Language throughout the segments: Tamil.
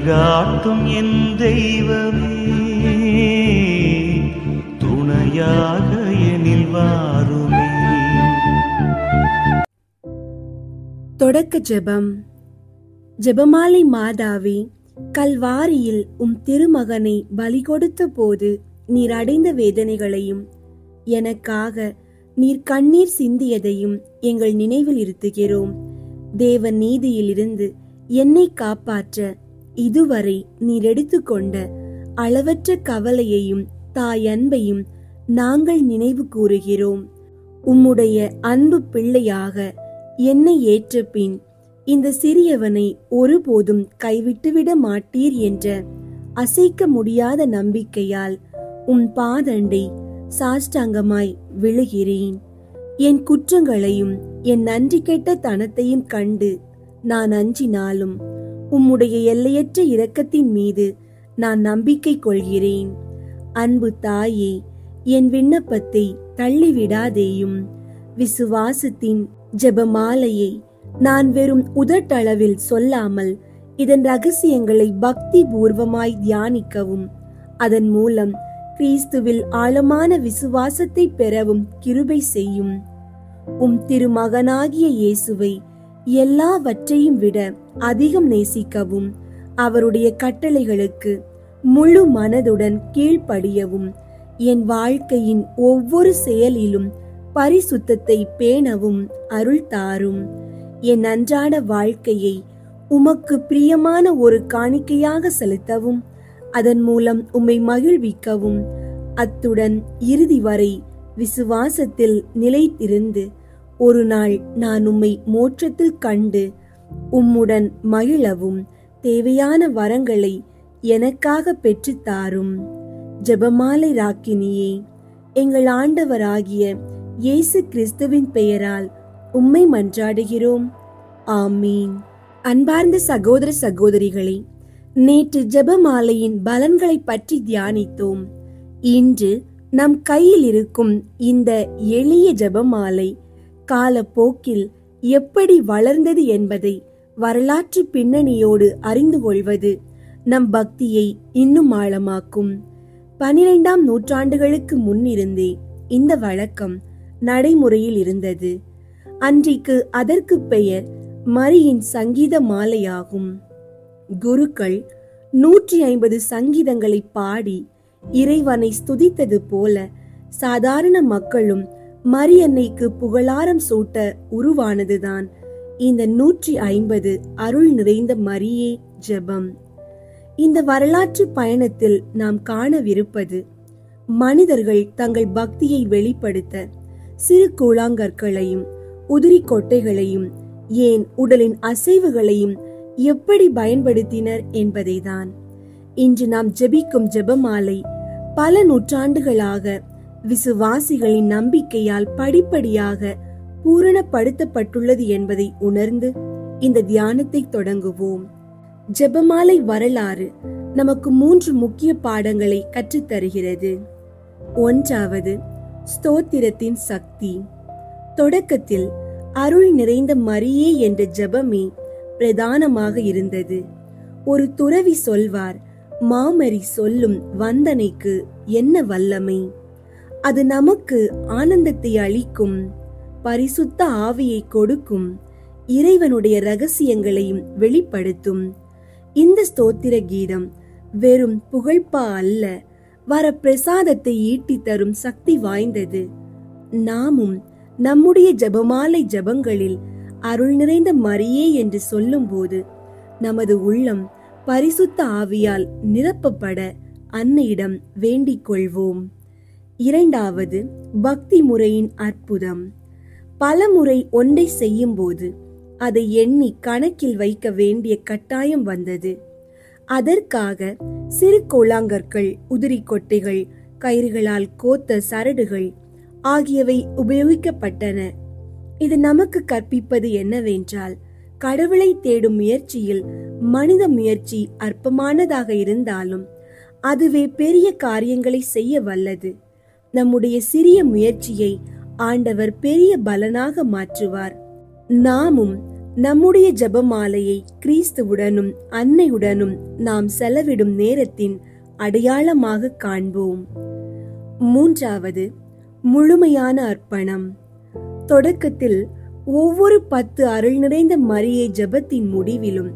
வழிகாட்டும் என் தெய்வமே, துணையாக எனில் வாருமே. தொடக்க ஜெபம். ஜெபமாலை மாதாவே, கல்வாரியில் திருமகனை பலி கொடுத்த போது நீர் அடைந்த வேதனைகளையும் எனக்காக நீர் கண்ணீர் சிந்தியதையும் எங்கள் நினைவில் இருத்துகிறோம். தேவ நீதியிலிருந்து என்னை காப்பாற்ற இதுவரை நீர் எடுத்துக்கொண்ட அளவற்ற கவலையையும் தாய் அன்பையும் நாங்கள் நினைவு கூறுகிறோம். உம்முடைய அன்பு பிள்ளையாக என்னை ஏற்ற பின் இந்த சிறியவனை ஒருபோதும் கைவிட்டுவிட மாட்டீர் என்ற அசைக்க முடியாத நம்பிக்கையால் பாதண்டை சாஷ்டாங்கமாய் விழுகிறேன். என் குற்றங்களையும் என் நன்றி கெட்ட தனத்தையும் கண்டு நான் அஞ்சினாலும் உம்முடைய எல்லையற்ற இரக்கத்தின் மீது நான் நம்பிக்கை கொள்கிறேன். அன்பு தாயே, என் விண்ணப்பத்தை தள்ளிவிடாதேயும். விசுவாசத்தின் ஜெபமாலையை நான் வெறும் உதட்டளவில் சொல்லாமல் இதன் ரகசியங்களை பக்தி பூர்வமாய் தியானிக்கவும், அதன் மூலம் கிறிஸ்துவில் ஆழமான விசுவாசத்தை பெறவும் கிருபை செய்யும். திருமகனாகிய இயேசுவை எல்லாவற்றையும் விட அதிகம் நேசிக்கவும், அவருடைய கட்டளைகளுக்கு முழு மனதுடன் கீழ்ப்படியவும், என் வாழ்க்கையின் ஒவ்வொரு செயலிலும் பரிசுத்தத்தை பேணவும் அருள் தாரும். என் அன்றாட வாழ்க்கையை உமக்கு பிரியமான ஒரு காணிக்கையாக செலுத்தவும், அதன் மூலம் உம்மை மகிழ்விக்கவும், அத்துடன் இறுதி வரை விசுவாசத்தில் நிலைத்திருந்து ஒரு நாள் நான் உம்மை மோட்சத்தில் கண்டு உம்முடன் மகிழவும் தேவையான வரங்களை எனக்காக பெற்றுத்தாரும். ஜெபமாலை ராக்கினியே, எங்கள் ஆண்டவராகிய இயேசு கிறிஸ்துவின் பெயரால் உம்மை மன்றாடுகிறோம். ஆமீன். அன்பார்ந்த சகோதர சகோதரிகளே, நேற்று ஜெபமாலையின் பலன்களை பற்றி தியானித்தோம். இன்று நம் கையில் இருக்கும் இந்த எளிய ஜெபமாலை காலப்போக்கில் எப்படி வளர்ந்தது என்பதை வரலாற்று பின்னணியோடு அறிந்து கொள்வது நம் பக்தியை இன்னும் ஆழமாக்கும். 12ஆம் நூற்றாண்டுகளுக்கு முன்னிருந்தே இந்த வழக்கம் நடைமுறையில் இருந்தது. அன்றைக்கு அதற்கு பெயர் மரியின் சங்கீத மாலையாகும். குருக்கள் 150 சங்கீதங்களை பாடி இறைவனை ஸ்துதித்தது போல சாதாரண மக்களும் மரியன்னைக்கு புகழாரம் சூட்ட உருவானதுதான் இந்த 150 அருள் நிறைந்த மரியே ஜெபம். இந்த வரலாற்று பயணத்தில் நாம் காணவிருப்பது, மனிதர்கள் தங்கள் பக்தியை வெளிப்படுத்த சிறு கூழாங்கற்களையும் உதிரி கொட்டைகளையும் ஏன் உடலின் அசைவுகளையும் எப்படி பயன்படுத்தினர் என்பதைதான். இன்று நாம் ஜெபிக்கும் ஜெபமாலை பல நூற்றாண்டுகளாக விசுவாசிகளின் நம்பிக்கையால் படிப்படியாக பூரணப்படுத்தப்பட்டுள்ளது என்பதை உணர்ந்து இந்த தியானத்தை தொடங்குவோம். ஜெபமாலை வரலாறு நமக்கு 3 முக்கிய பாடங்களை கற்றுத்தருகிறது. 1வது, ஸ்தோத்திரத்தின் சக்தி. தொடக்கத்தில் அருள் நிறைந்த மரியே என்ற ஜெபமே பிரதானமாக இருந்தது. ஒரு துறவி சொல்வார், மாமரி சொல்லும் வந்தனைக்கு என்ன வல்லமை! அது நமக்கு ஆனந்தத்தை அளிக்கும், பரிசுத்த ஆவியை கொடுக்கும், இறைவனுடைய ரகசியங்களையும் வெளிப்படுத்தும். இந்த ஸ்தோத்திர கீதம் வெறும் புகழ்பா அல்ல, வர பிரசாதத்தை ஈட்டி தரும் சக்தி வாய்ந்தது. நாமும் நம்முடைய ஜெபமாலை ஜெபங்களில் அருள் நிறைந்த மரியே என்று சொல்லும் போது நமது உள்ளம் பரிசுத்த ஆவியால் நிரப்பப்பட அன்னையிடம் வேண்டிக் கொள்வோம். 2வது, பக்தி முறையின் அற்புதம். பல முறை ஒன்றை செய்யும் போது அதை எண்ணி கணக்கில் வைக்க வேண்டிய கட்டாயம் வந்தது. அதற்காக சிறு கோளாங்கற்கள், உதிரி கொட்டைகள், கயிறுகளால் கோத்த சரடுகள் ஆகியவை உபயோகிக்கப்பட்டன. இது நமக்கு கற்பிப்பது என்னவென்றால், கடவுளை தேடும் முயற்சியில் மனித முயற்சி அற்பமானதாக இருந்தாலும் அதுவே பெரிய காரியங்களை செய்ய வல்லது. நம்முடைய சிறிய முயற்சியை ஆண்டவர் பெரிய பலனாக மாற்றுவார். நாமும் நம்முடைய ஜெபமாலையை கிறிஸ்துவுடனும் அன்னையுடனும் நாம் செலவிடும் நேரத்தின் அடையாளமாக காண்போம். மூன்றாவது, முழுமையான அர்ப்பணம். தொடக்கத்தில் ஒவ்வொரு 10 அருள் நிறைந்த மரியே ஜெபத்தின் முடிவிலும்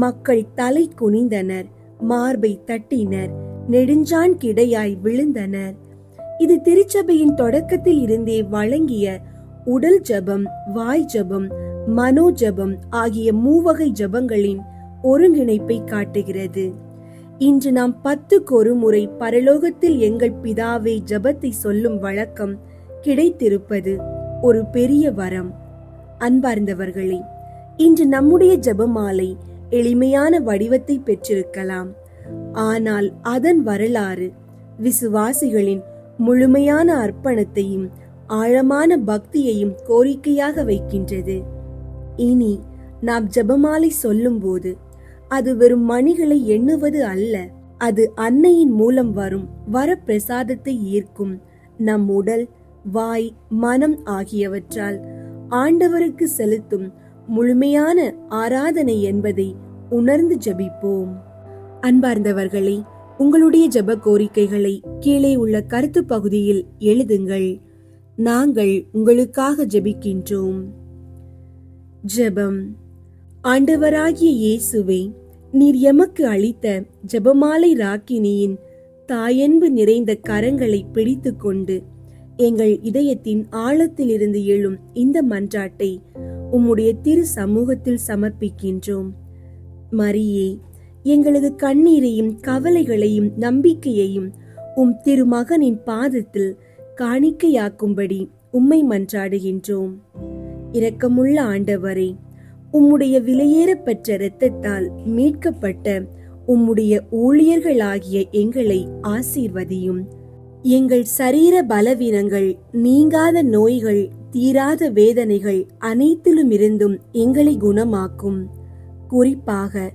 மக்கள் தலை குனிந்தனர், மார்பை தட்டினர், நெடுஞ்சான் கிடையாய் விழுந்தனர். இது திருச்சபையின் தொடக்கத்தில் இருந்தே வழங்கிய உடல் ஜெபம், வாய் ஜெபம், மனோ ஜெபம் ஆகிய மூவகை ஜெபங்களின் ஒருங்கிணைப்பை காட்டுகிறது. இன்று நாம் 10க்கு ஒரு முறை பரலோகத்தில் எங்கள் பிதாவே ஜெபத்தை சொல்லும் வழக்கம் கிடைத்திருப்பது ஒரு பெரிய வரம். அன்பார்ந்தவர்களே, இன்று நம்முடைய ஜெபமாலை எளிமையான வடிவத்தை பெற்றிருக்கலாம். ஆனால் அதன் வரலாறு விசுவாசிகளின் முழுமையான அர்ப்பணத்தையும் ஆழமான பக்தியையும் கோரிக்கையாக வைக்கின்றது. இனி நாம் ஜெபமாலை சொல்லும் போது அது வெறும் மணிகளை எண்ணுவது அல்ல, அது அன்னையின் மூலம் வரும் வரப்பிரசாதத்தை ஈர்க்கும் நம் உடல், வாய், மனம் ஆகியவற்றால் ஆண்டவருக்கு செலுத்தும் முழுமையான ஆராதனை என்பதை உணர்ந்து ஜெபிப்போம். அன்பார்ந்தவர்களே, உங்களுடைய ஜெப கோரிக்கைகளை கீழே உள்ள கருத்து பகுதியில் எழுதுங்கள். நாங்கள் உங்களுக்காக ஜெபிக்கின்றோம். ஜெபம். ஆண்டவராகிய இயேசுவே, நீர் எமக்கு அளித்த ஜெபமாலை ராக்கினியின் தாயன்பு நிறைந்த கரங்களை பிடித்து கொண்டு எங்கள் இதயத்தின் ஆழத்திலிருந்து எழும் இந்த மன்றாட்டை உம்முடைய திரு சமூகத்தில் சமர்ப்பிக்கின்றோம். மரியே, எங்களது கண்ணீரையும் கவலைகளையும் நம்பிக்கையையும் உம் திருமகனின் பாதத்தில் காணிக்கையாக்கும்படி உம்மை மன்றாடுகின்றோம். இரக்கமுள்ள ஆண்டவரே, உம்முடைய விலையேறப்பெற்ற இரத்தத்தால் மீட்கப்பட்ட உம்முடைய ஊழியர்களாகிய எங்களை ஆசீர்வதியும். எங்கள் சரீர பலவீனங்கள், நீங்காத நோய்கள், தீராத வேதனைகள் அனைத்திலும் இருந்தும் எங்களை குணமாக்கும். குறிப்பாக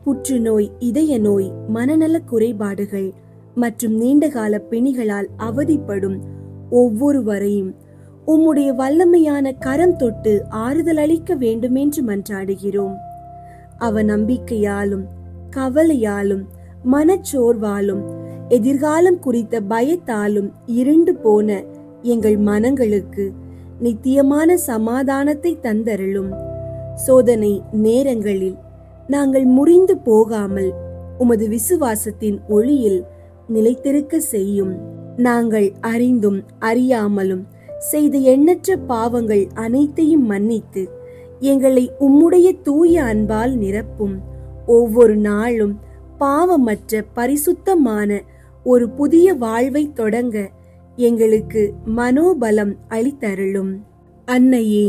புற்றுநோய், இதய நோய், மனநல குறைபாடுகள் மற்றும் நீண்டகால பிணிகளால் அவதிப்படும் ஒவ்வொருவரையும் உம்முடைய வல்லமையான கரம் தொட்டு ஆறுதல் அளிக்க வேண்டுமென்று மன்றாடுகிறோம். அவ நம்பிக்கையாலும் கவலையாலும் மனச்சோர்வாலும் எதிர்காலம் குறித்த பயத்தாலும் இருண்டு போன எங்கள் மனங்களுக்கு நித்தியமான சமாதானத்தை தந்தருளும். சோதனை நேரங்களில் நாங்கள் முறிந்து போகாமல் உமது விசுவாசத்தின் ஒளியில் நிலைத்திருக்க செய்யும். நாங்கள் அறிந்தும் அறியாமலும் செய்த எண்ணற்ற பாவங்கள் அனைத்தையும் மன்னித்து எங்களை உம்முடைய தூய அன்பால் நிரப்பும். ஒவ்வொரு நாளும் பாவமற்ற பரிசுத்தமான ஒரு புதிய வாழ்வை தொடங்க எங்களுக்கு மனோபலம் அளித்தருளும். அன்னையே,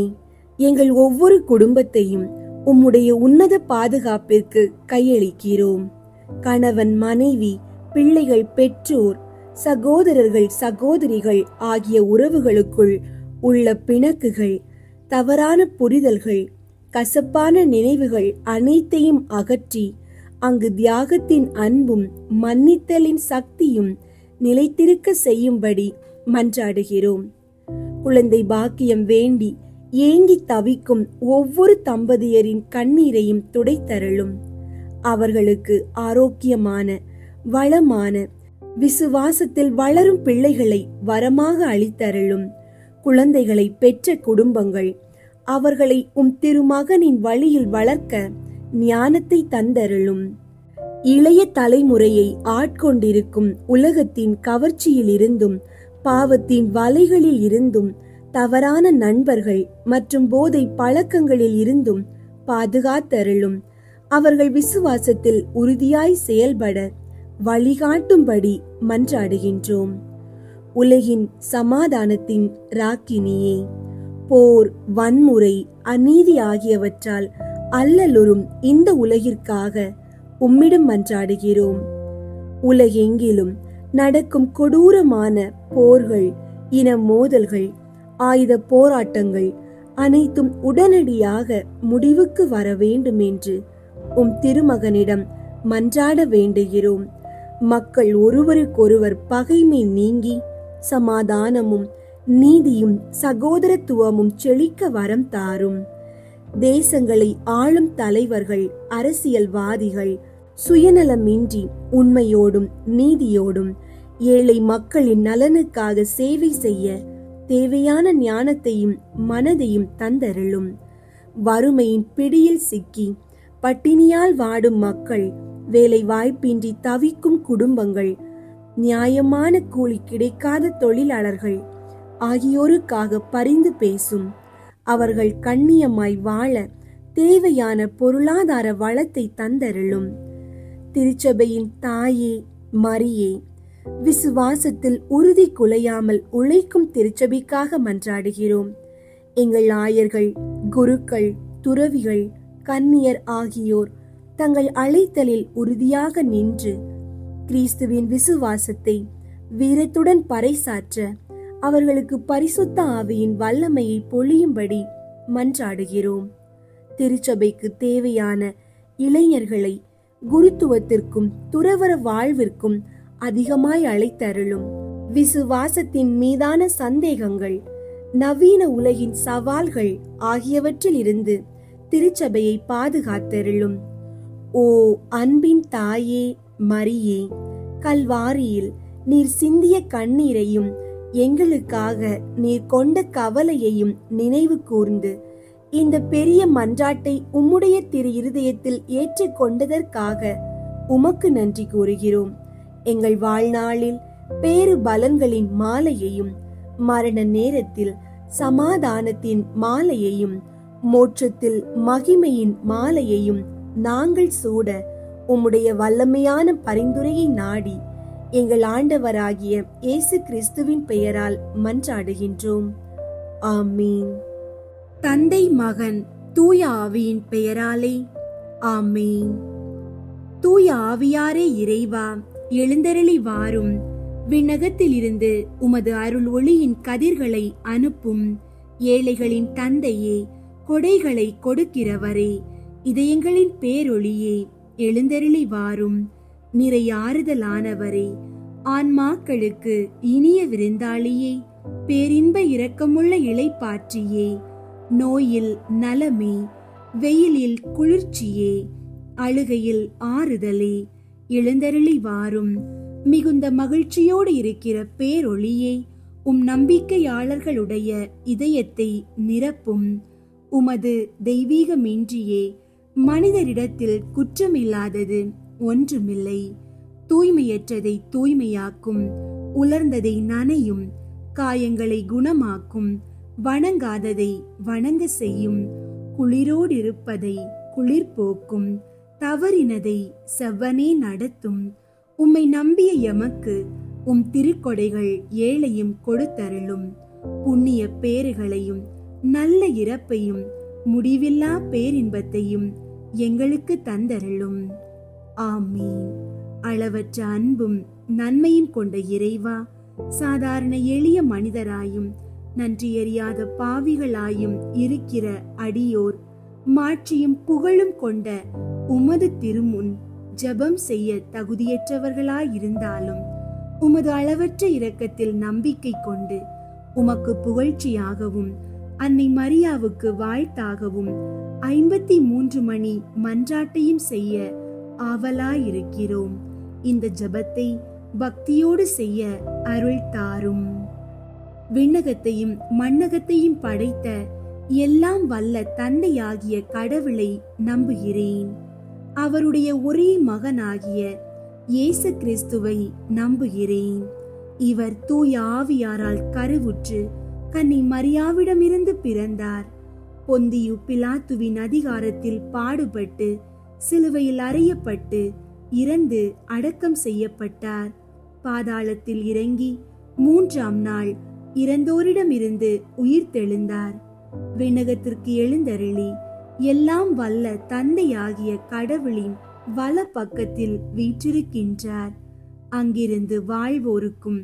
எங்கள் ஒவ்வொரு குடும்பத்தையும் உம்முடைய உன்னத பாதுகாப்பிற்கு கையளிக்கிறோம். கணவன், மனைவி, பிள்ளைகள், பெற்றோர், சகோதரர்கள், சகோதரிகள் ஆகிய உறவுகளுக்குள் உள்ள பிணக்குகள், தவறான புரிதல்கள், கசப்பான நினைவுகள் அனைத்தையும் அகற்றி அங்கு தியாகத்தின் அன்பும் மன்னித்தலின் சக்தியும் நிலைத்திருக்க செய்யும்படி மன்றாடுகிறோம். குழந்தை பாக்கியம் வேண்டி ஏங்கி தவிக்கும் ஒவ்வொரு தம்பதியரின் கண்ணீரையும் துடைத்தருளும். அவர்களுக்கு ஆரோக்கியமான, வளமான, விசுவாசத்தில் வளரும் பிள்ளைகளை வரமாக அளித்தருளும். குழந்தைகளை பெற்ற குடும்பங்கள் அவர்களை உம் திருமகனின் வழியில் வளர்க்க ஞானத்தை தந்தருளும். இளைய தலைமுறையை ஆட்கொண்டிருக்கும் உலகத்தின் கவர்ச்சியில் இருந்தும் பாவத்தின் வலைகளில் இருந்தும் தவறான நண்பர்கள் மற்றும் போதை பழக்கங்களில் இருந்தும் பாதுகாத்தருளும். அவர்கள் விசுவாசத்தில் உறுதியாய் செயல்பட வழிகாட்டும்படி மன்றாடுகின்றோம். உலகின் சமாதானத்தின் ராக்கினியே, போர், வன்முறை, அநீதி ஆகியவற்றால் அல்லலுறும் இந்த உலகிற்காக உம்மிடம் மன்றாடுகிறோம். உலகெங்கிலும் நடக்கும் கொடூரமான போர்கள், இன மோதல்கள், ஆயுத போராட்டங்கள் அனைத்தும் உடனடியாக முடிவுக்கு வர வேண்டும் என்று உம் திருமகனிடம் மன்றாட வேண்டுகிறோம். மக்கள் ஒருவருக்கொருவர் பகைமை நீங்கி சமாதானமும் நீதியும் சகோதரத்துவமும் செழிக்க வரம் தாரும். தேசங்களை ஆளும் தலைவர்கள், அரசியல்வாதிகள் சுயநலமின்றி உண்மையோடும் நீதியோடும் ஏழை மக்களின் நலனுக்காக சேவை செய்ய தேவையான ஞானத்தையும் மனதையும் தந்தருளும். வறுமையின் பிடியில் சிக்கி பட்டினியால் வாடும் மக்கள், வேலை வாய்ப்பின்றி தவிக்கும் குடும்பங்கள், நியாயமான கூலி கிடைக்காத தொழிலாளர்கள் ஆகியோருக்காக பரிந்து பேசும். அவர்கள் கண்ணியமாய் வாழ தேவையான பொருளாதார வளத்தை தந்தருளும். திருச்சபையின் தாயே மரியே, விசுவாசத்தில் உறுதி குலையாமல் உழைக்கும் திருச்சபைக்காக மன்றாடுகிறோம். எங்கள் ஆயர்கள், குருக்கள், துறவிகள், கன்னியர் ஆகியோர் தங்கள் அழைத்தலில் உறுதியாக நின்று கிறிஸ்துவின் விசுவாசத்தை வீரத்துடன் பறைசாற்ற அவர்களுக்கு பரிசுத்த ஆவியின் வல்லமையை பொழியும்படி மன்றாடுகிறோம். திருச்சபைக்கு தேவையான இளைஞர்களை குருத்துவத்திற்கும் துறவற வாழ்விற்கும் அதிகமாய் அழைத்தருளும். விசுவாசத்தின் மீதான சந்தேகங்கள், நவீன உலகின் சவால்கள் ஆகியவற்றில் இருந்து திருச்சபையை பாதுகாத்தருளும். ஓ அன்பின் தாயே மரியே, கல்வாரியில் நீர் சிந்திய கண்ணீரையும் எங்களுக்காக நீர் கொண்ட கவலையையும் நினைவு கூர்ந்து இந்த பெரிய மன்றாட்டை உம்முடைய திரு இருதயத்தில் ஏற்றுக்கொண்டதற்காக உமக்கு நன்றி கூறுகிறோம். எங்கள் வாழ்நாளில் பேறு பலன்களின் மாலையையும், மரண நேரத்தில் சமாதானத்தின் மாலையையும், மோட்சத்தில் மகிமையின் மாலையையும் நாங்கள் சூட உம்முடைய வல்லமையான பரிந்துரையை நாடி எங்கள் ஆண்டவராகிய இயேசு கிறிஸ்துவின் பெயரால் மன்றாடுகின்றோம். ஆமீன். தந்தை, மகன், தூய ஆவியின் பெயராலே ஆமீன். தூய ஆவியாரே இறைவா, எழுந்தருளி வாரும். விண்ணகத்திலிருந்து உமது அருள் ஒளியின் கதிர்களை அனுப்பும். ஏழைகளின் தந்தையே, கொடைகளை கொடுக்கிறவரே, இதயங்களின் பேரொளியே, எழுந்தருளி வாரும். நிறை ஆறுதலானவரே, ஆன்மாக்களுக்கு இனிய விருந்தாளியே, பேரின்ப இரக்கமுள்ள இளைப்பாற்றியே, நோயில் நலமே, வெயிலில் குளிர்ச்சியே, அழுகையில் ஆறுதலே, எழுந்தருளி வாரும். மிகுந்த மகிழ்ச்சியோடு இருக்கிற பேரொளியே, உம் நம்பிக்கையாளர்களுடைய இதயத்தை நிரப்பும். உமது தெய்வீகமின்றியே மனிதரிடத்தில் குற்றமில்லாதது ஒன்றுமில்லை. தூய்மையற்றதை தூய்மையாக்கும், உலர்ந்ததை நனையும், காயங்களை குணமாக்கும், வணங்காததை வணங்க செய்யும், குளிரோடிருப்பதை குளிர்போக்கும், தவறினதை செவ்வனே நடத்தும். உம்மை நம்பிய எமக்கு உம் திருக்கொடைகள் ஏழையும் கொடுத்தருளும். புண்ணிய பேறுகளையும் நல்ல இறப்பையும் முடிவில்லா பேரின்பத்தையும் எங்களுக்கு தந்தருளும். ஆமீன். அளவற்ற அன்பும் நன்மையும் கொண்ட இறைவா, சாதாரண எளிய மனிதராயும் நன்றியறியாத பாவிகளாயும் இருக்கிற அடியோர் மாட்சியும் புகழும் கொண்ட உமது திருமுன் ஜெபம் செய்ய தகுதியற்றவர்களாயிருந்தாலும் உமது அளவற்ற இரக்கத்தில் நம்பிக்கை கொண்டு உமக்கு புகழ்ச்சியாகவும் அன்னை மரியாவுக்கு வாழ்த்தாகவும் 53 மணி மன்றாட்டையும் செய்ய ஆவலாயிருக்கிறோம். இந்த ஜெபத்தை பக்தியோடு செய்ய அருள் தாரும். விண்ணகத்தையும் மண்ணகத்தையும் படைத்த எல்லாம் வல்ல தந்தையாகிய கடவுளை நம்புகிறேன். அவருடைய ஒரே மகனாகிய இயேசு கிறிஸ்துவை நம்புகிறேன். இவர் தூய ஆவியாரால் கருவுற்று கன்னி மரியாவிடமிருந்து பிறந்தார். பொந்தியு பிலாத்துவின் அதிகாரத்தில் பாடுபட்டு சிலுவையில் அறையப்பட்டு இறந்து அடக்கம் செய்யப்பட்டார். பாதாளத்தில் இறங்கி 3ஆம் நாள் இறந்தோரிடமிருந்து உயிர்த்தெழுந்தார். விண்ணகத்திற்கு எழுந்தருளி எல்லாம் வல்ல தந்தையாகிய கடவுளின் வல பக்கத்தில் வீற்றிருக்கின்றார். அங்கிருந்து வாழ்வோருக்கும்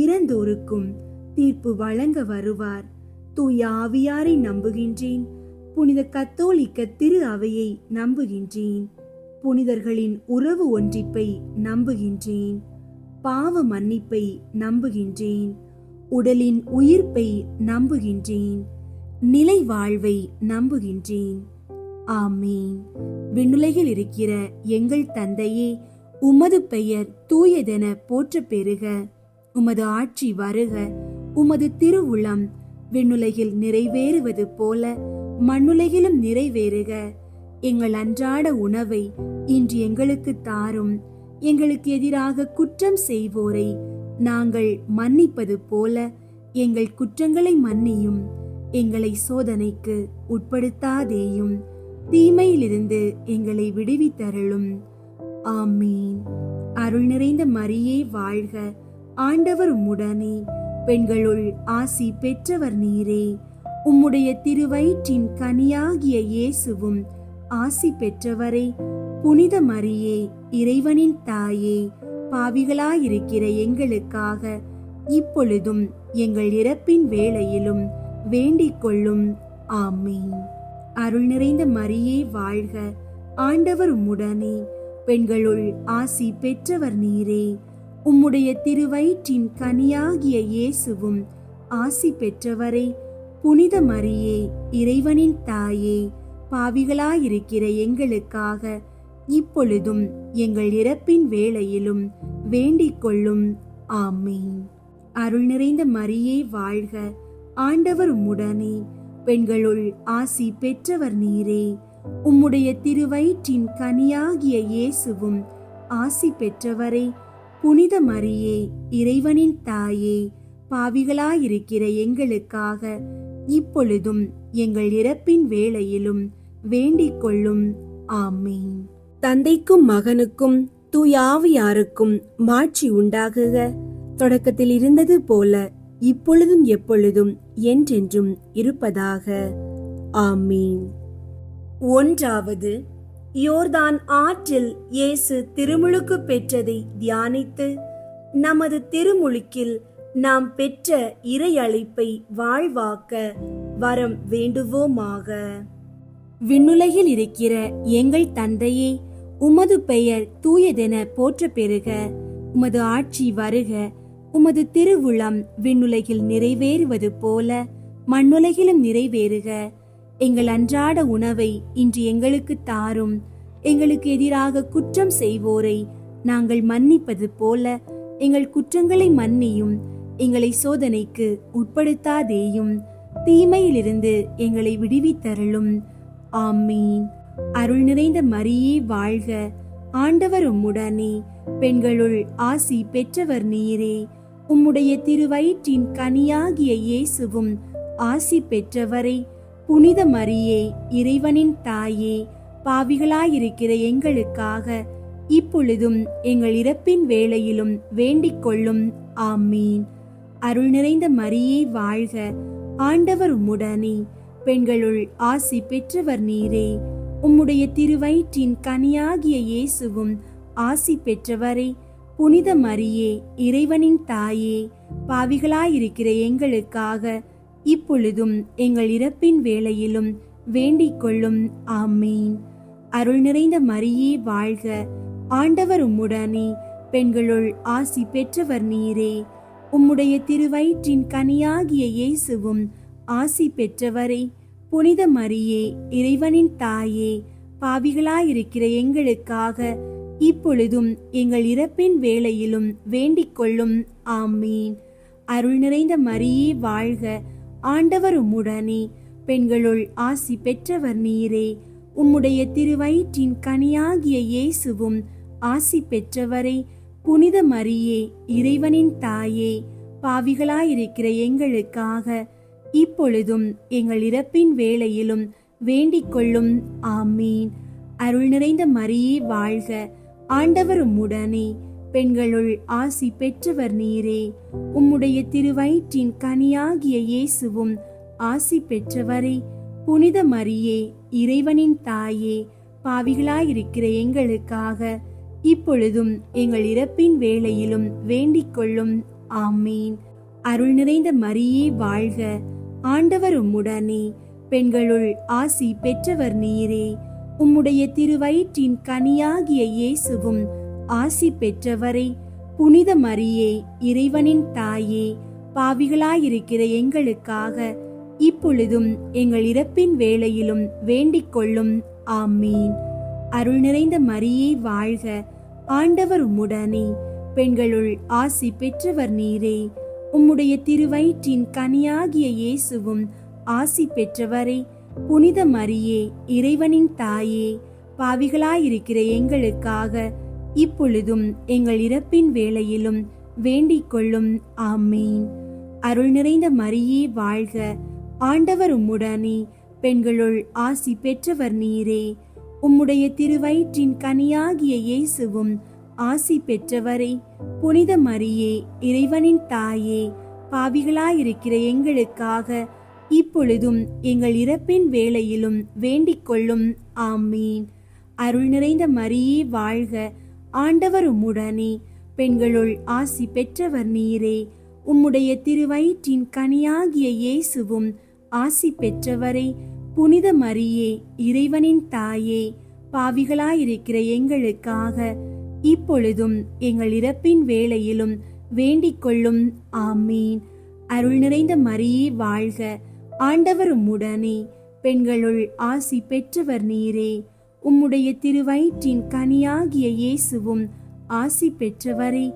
இறந்தோருக்கும் தீர்ப்பு வழங்க வருவார். தூய ஆவியாரை நம்புகின்றேன். புனித கத்தோலிக்க திரு அவையை நம்புகின்றேன். புனிதர்களின் உறவு ஒன்றிப்பை நம்புகின்றேன். பாவ மன்னிப்பை நம்புகின்றேன். உடலின் உயிர்ப்பை நம்புகின்றேன். நிலை வாழ்வை நம்புகின்றேன். ஆமீன். விண்ணுலகில் இருக்கிற எங்கள் தந்தையே, உமது பெயர் தூயதென போற்றப் பெறுக. உமது ஆட்சி வருக. உமது திருவுளம் விண்ணுலகில் நிறைவேறுவது போல மண்ணுலகிலும் நிறைவேறுக. எங்கள் அன்றாட உணவை இன்று எங்களுக்கு தாரும். எங்களுக்கு எதிராக குற்றம் செய்வோரை நாங்கள் மன்னிப்பது போல எங்கள் குற்றங்களை மன்னியும். எங்களை சோதனைக்கு உட்படுத்தாதேயும், தீமையிலிருந்து எங்களை விடுவித்தருளும். ஆமீன். அருள் நிறைந்த மரியே வாழ்க. ஆண்டவர் உம்முடனே, பெண்களுள் ஆசி பெற்றவர் நீரே. உம்முடைய திருவயிற்றின் கனியாகிய இயேசுவும் ஆசி பெற்றவரே. புனித மரியே, இறைவனின் தாயே, பாவிகளாயிருக்கிற எங்களுக்காக இப்பொழுதும் எங்கள் இறப்பின் வேளையிலும் வேண்டிக் கொள்ளும். ஆமீன். அருள் நிறைந்த மரியே வாழ்க. ஆண்டவர் உம்முடனே, பெண்களுள் ஆசி பெற்றவர் நீரே. உம்முடைய திருவயிற்றின் கனியாகிய இயேசுவும் ஆசி பெற்றவரே. புனித மரியே, இறைவனின் தாயே, பாவிகளாயிருக்கிற எங்களுக்காக இப்பொழுதும் எங்கள் இறப்பின் வேளையிலும் வேண்டிக் கொள்ளும். ஆமீன். அருள் நிறைந்த மரியே வாழ்க. ஆண்டவர் உம்முடனே, பெண்களுள் ஆசி பெற்றவர் நீரே. உம்முடைய திருவயிற்றின் கனியாகிய இயேசுவும் ஆசி பெற்றவரே. புனித மரியே, இறைவனின் தாயே, பாவிகளாயிருக்கிற எங்களுக்காக இப்பொழுதும் எங்கள் இறப்பின் வேளையிலும் வேண்டிக் கொள்ளும். ஆமீன். தந்தைக்கும் மகனுக்கும் தூயாவியாருக்கும் மாட்சி உண்டாகுக. தொடக்கத்தில் இருந்தது போல இப்பொழுதும் எப்பொழுதும் என்றென்றும் இருப்பதாக. ஆமீன். ஒன்றாவது, யோர்தான் ஆற்றில் இயேசு திருமுழுக்கு பெற்றதை தியானித்து நமது திருமுழுக்கில் நாம் பெற்ற இறை அழைப்பை வாழ்வாக்க வரம் வேண்டுவோமாக. விண்ணுலகில் இருக்கிற எங்கள் தந்தையே, உமது பெயர் தூயதென போற்றப் பெறுக. உமது ஆட்சி வருக. உமது திருவுளம் விண்ணுலகில் நிறைவேறுவது போல மண்ணுலகிலும் நிறைவேறுக. எங்கள் அன்றாட உணவை இன்று எங்களுக்கு தாரும். எங்களுக்கு எதிராக குற்றம் செய்வோரை நாங்கள் மன்னிப்பது போல எங்கள் குற்றங்களை மன்னியும். எங்களை சோதனைக்கு உட்படுத்தாதேயும், தீமையிலிருந்து எங்களை விடுவித்தருளும். ஆமீன். அருள் நிறைந்த மரியே வாழ்க. ஆண்டவர் உம்முடனே, பெண்களுள் ஆசி பெற்றவர் நீரே. உம்முடைய திருவயிற்றின் கனியாகிய இயேசுவும் ஆசி பெற்றவரே. புனித மரியே, இறைவனின் தாயே, பாவிகளாயிருக்கிற எங்களுக்காக இப்பொழுதும் எங்கள் இறப்பின் வேளையிலும் வேண்டிக் கொள்ளும். ஆமீன். அருள் நிறைந்த மரியே வாழ்க. ஆண்டவர் உம்முடனே, பெண்களுள் ஆசி பெற்றவர் நீரே. உம்முடைய திருவயிற்றின் கனியாகிய இயேசுவும் ஆசி பெற்றவரே. புனித மரியே, இறைவனின் தாயே, பாவிகளாயிருக்கிற எங்களுக்காக இப்பொழுதும் எங்கள் இறப்பின் வேளையிலும் வேண்டிக் கொள்ளும். ஆமீன். அருள் நிறைந்த மரியே வாழ்க. ஆண்டவர் உம்முடனே, பெண்களுள் ஆசி பெற்றவர் நீரே. உம்முடைய திருவயிற்றின் கனியாகிய இயேசுவும் ஆசி பெற்றவரே. புனித மரியே, இறைவனின் தாயே, பாவிகளாயிருக்கிற எங்களுக்காக இப்பொழுதும் எங்கள் இறப்பின் வேளையிலும் வேண்டிக் கொள்ளும். ஆமீன். அருள் நிறைந்த மரியே வாழ்க. ஆண்டவர் உம்முடனே, பெண்களுள் ஆசி பெற்றவர் நீரே. உம்முடைய திருவயிற்றின் கனியாகிய இயேசுவும் ஆசி பெற்றவரே. புனித மரியே, இறைவனின் தாயே, பாவிகளாயிருக்கிற எங்களுக்காக இப்பொழுதும் எங்கள் இறப்பின் வேளையிலும் வேண்டிக் கொள்ளும். ஆமீன். அருள் நிறைந்த மரியே வாழ்க. ஆண்டவர் உம்முடனே, பெண்களுள் ஆசி பெற்றவர் நீரே. உம்முடைய திருவயிற்றின் கனியாகிய இயேசுவும் ஆசி பெற்றவரே. புனித மரியே, இறைவனின் தாயே, பாவிகளாயிருக்கிற எங்களுக்காக இப்பொழுதும் எங்கள் இறப்பின் வேளையிலும் வேண்டிக் கொள்ளும். ஆமீன். அருள் நிறைந்த மரியே வாழ்க. ஆண்டவர் உம்முடனே, பெண்களுள் ஆசி பெற்றவர் நீரே. உம்முடைய திருவயிற்றின் கனியாகிய இயேசுவும் ஆசி பெற்றவரே. புனித மரியே, இறைவனின் தாயே, பாவிகளாயிருக்கிற எங்களுக்காக இப்பொழுதும் எங்கள் இறப்பின் வேளையிலும் வேண்டிக் கொள்ளும். ஆமீன். அருள் நிறைந்த மரியே வாழ்க, ஆண்டவர் உம்முடனே, பெண்களுள் ஆசி பெற்றவர் நீரே. உம்முடைய திருவயிற்றின் கனியாகிய இயேசுவும் ஆசி பெற்றவரே. புனித மரியே, இறைவனின் தாயே, பாவிகளாயிருக்கிற எங்களுக்காக இப்பொழுதும் எங்கள் இறப்பின் வேளையிலும் வேண்டிக் கொள்ளும். ஆமீன். அருள் நிறைந்த மரியே வாழ்க, ஆண்டவர் உம்முடனே, பெண்களுள் ஆசி பெற்றவர் நீரே. உம்முடைய திருவயிற்றின் கனியாகிய இயேசுவும் ஆசி பெற்றவரே. புனித மரியே, இறைவனின் தாயே, பாவிகளாயிருக்கிற எங்களுக்காக இப்பொழுதும் எங்கள் இறப்பின் வேளையிலும் வேண்டிக் கொள்ளும். ஆமீன். அருள் நிறைந்த மரியே வாழ்க, ஆண்டவர் உம்முடனே, பெண்களுள் ஆசி பெற்றவர் நீரே. உம்முடைய திருவயிற்றின் கனியாகிய இயேசுவும் ஆசி பெற்றவரே. புனித மரியே, இறைவனின் தாயே, பாவிகளாயிருக்கிற எங்களுக்காக இப்பொழுதும் எங்கள் இறப்பின் வேளையிலும் வேண்டிக் கொள்ளும். ஆமீன். அருள் நிறைந்த மரியே வாழ்க, ஆண்டவர் உம்முடனே, பெண்களுள் ஆசி பெற்றவர் நீரே. உம்முடைய திருவயிற்றின் கனியாகிய இயேசுவும் ஆசி பெற்றவரே.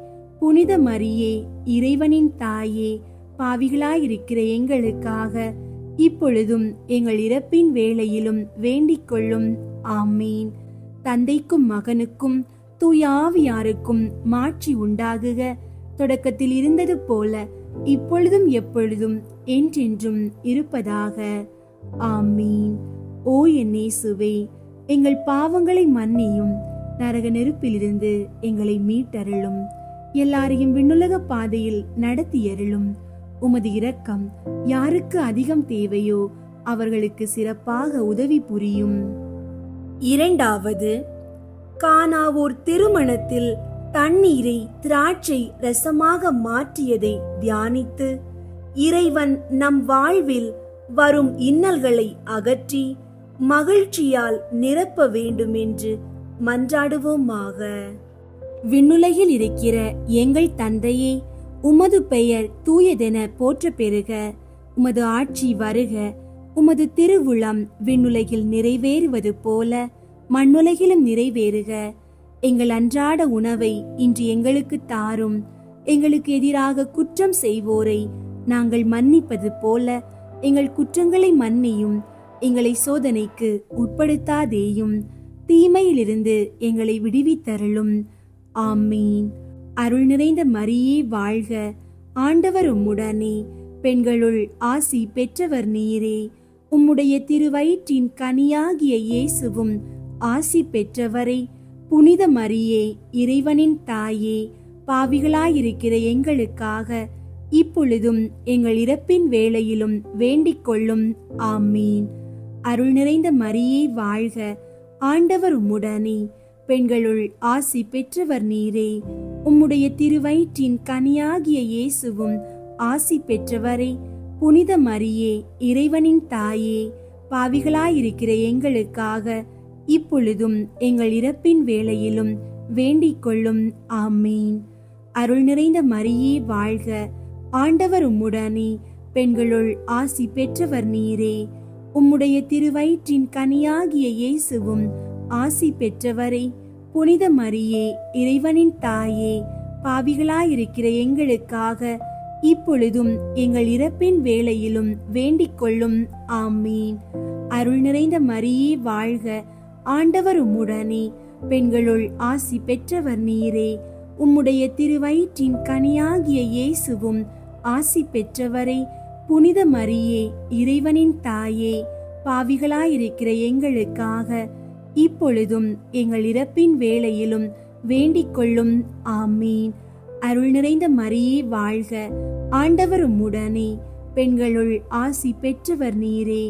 புனித மரியே, இறைவனின் தாயே, பாவிகளாயிருக்கிற எங்களுக்காக இப்பொழுதும் எங்கள் இறப்பின் வேளையிலும் வேண்டிக் கொள்ளும். ஆமீன். தந்தைக்கும் மகனுக்கும் தூய ஆவியாருக்கும் மாட்சி உண்டாகுக. தொடக்கத்தில் இருந்தது போல இப்பொழுதும் எப்பொழுதும் என்றென்றும் இருப்பதாக. ஆமீன். ஓ என் இயேசுவே, எங்கள் பாவங்களை மன்னியும், நரக நெருப்பிலிருந்து எங்களை மீட்டருளும், எல்லாரையும் விண்ணுலக பாதையில் நடத்தியருளும். உமது இரக்கம் யாருக்கு அதிகம் தேவையோ அவர்களுக்கு சிறப்பாக உதவி புரியும். இரண்டாவது, கானாவூர் திருமணத்தில் தண்ணீரை திராட்சை ரசமாக மாற்றியதை தியானித்து இறைவன் நம் வாழ்வில் வரும் இன்னல்களை அகற்றி மகிழ்ச்சியால் நிரப்ப வேண்டும் என்று மன்றாடுவோமாக. விண்ணுலகில் இருக்கிற எங்கள் தந்தையே, உமது பெயர் தூயதென போற்ற பெறுக. உமது ஆட்சி வருக. உமது திருவுளம் விண்ணுலகில் நிறைவேறுவது போல மண்ணுலகிலும் நிறைவேறுக. எங்கள் அன்றாட உணவை இன்று எங்களுக்கு தாரும். எங்களுக்கு எதிராக குற்றம் செய்வோரை நாங்கள் மன்னிப்பது போல எங்கள் குற்றங்களை மன்னியும். எங்களை சோதனைக்கு உட்படுத்தாதேயும், தீமையிலிருந்து எங்களை விடுவித்தருளும். ஆமீன். அருள் நிறைந்த மரியே வாழ்க, ஆண்டவர் உம்முடனே, பெண்களுள் ஆசி பெற்றவர் நீரே. உம்முடைய திருவயிற்றின் கனியாகிய இயேசுவும் ஆசி பெற்றவரே. புனித மரியே, இறைவனின் தாயே, பாவிகளாயிருக்கிற எங்களுக்காக இப்பொழுதும் எங்கள் இறப்பின் வேளையிலும் வேண்டிக் கொள்ளும். ஆமீன். அருள் நிறைந்த மரியே வாழ்க, ஆண்டவர் உம்முடனே, பெண்களுள் ஆசி பெற்றவர் நீரே. உம்முடைய திருவயிற்றின் கனியாகிய இயேசுவும் ஆசி பெற்றவரே. புனித மரியே, இறைவனின் தாயே, பாவிகளாயிருக்கிற எங்களுக்காக இப்பொழுதும் எங்கள் இறப்பின் வேளையிலும் வேண்டிக் கொள்ளும். ஆமீன். அருள் நிறைந்த மரியே வாழ்க, ஆண்டவர் உம்முடனே, பெண்களுள் ஆசி பெற்றவர் நீரே. உம்முடைய திருவயிற்றின் கனியாகிய இயேசுவும் ஆசி பெற்றவரே. புனித மரியே, இறைவனின் தாயே, பாவிகளாயிருக்கிற எங்களுக்காக இப்பொழுதும் எங்கள் இறப்பின் வேளையிலும் வேண்டிக் கொள்ளும். ஆமீன். அருள் நிறைந்த மரியே வாழ்க, ஆண்டவர் உம்முடனே, பெண்களுள் ஆசி பெற்றவர் நீரே. உம்முடைய திருவயிற்றின் கனியாகிய இயேசுவும் ஆசி பெற்றவரே. புனித மரியே, இறைவனின் தாயே, பாவிகளாயிருக்கிற எங்களுக்காக இப்பொழுதும் எங்கள் இறப்பின் வேளையிலும் வேண்டிக் கொள்ளும். ஆமீன். அருள் நிறைந்த மரியே வாழ்க, ஆண்டவர் உம்முடனே, பெண்களுள் ஆசி பெற்றவர் நீரே.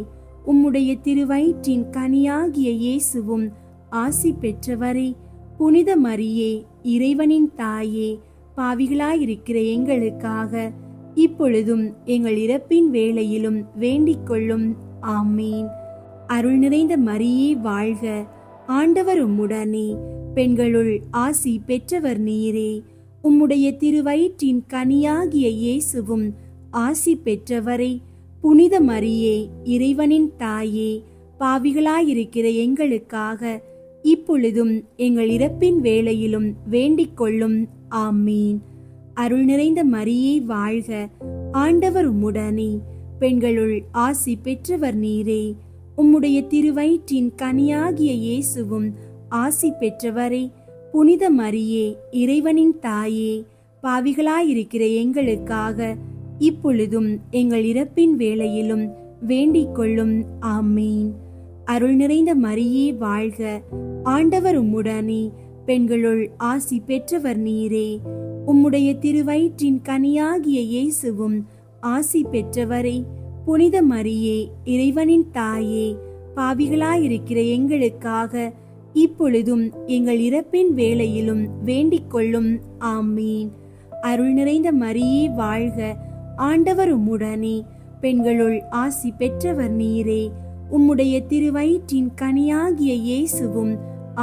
உம்முடைய திருவயிற்றின் கனியாகிய இயேசுவும் ஆசி பெற்றவரே. புனித மரியே, இறைவனின் தாயே, பாவிகளாயிருக்கிற எங்களுக்காக இப்பொழுதும் எங்கள் இறப்பின் வேளையிலும் வேண்டிக் கொள்ளும். ஆமீன். அருள் நிறைந்த மரியே வாழ்க, ஆண்டவர் உம்முடனே, பெண்களுள் ஆசி பெற்றவர் நீரே. உம்முடைய திருவயிற்றின் கனியாகிய இயேசுவும் ஆசி பெற்றவரே. புனித மரியே, இறைவனின் தாயே, பாவிகளாயிருக்கிற எங்களுக்காக இப்பொழுதும் எங்கள் இறப்பின் வேளையிலும் வேண்டிக் கொள்ளும். ஆமீன். அருள் நிறைந்த மரியே வாழ்க, ஆண்டவர் உம்முடனே, பெண்களுள் ஆசி பெற்றவர் நீரே. உம்முடைய திருவயிற்றின் கனியாகிய இயேசுவும் ஆசி பெற்றவரே. புனித மரியே, இறைவனின் தாயே, பாவிகளாயிருக்கிற எங்களுக்காக இப்பொழுதும் எங்கள் இறப்பின் வேளையிலும் வேண்டிக் கொள்ளும். ஆமீன். அருள் நிறைந்த மரியே வாழ்க, ஆண்டவர் உம்முடனே, பெண்களுள் ஆசி பெற்றவர் நீரே. உம்முடைய திருவயிற்றின் கனியாகிய இயேசுவும் ஆசி பெற்றவரே. புனித மரியே, இறைவனின் தாயே, பாவிகளாயிருக்கிற எங்களுக்காக இப்பொழுதும் எங்கள் இறப்பின் வேளையிலும் வேண்டிக் கொள்ளும். ஆமீன். அருள் நிறைந்த மரியே வாழ்க, ஆண்டவர் உம்முடனே, பெண்களுள் ஆசி பெற்றவர் நீரே. உம்முடைய திருவயிற்றின் கனியாகிய இயேசுவும்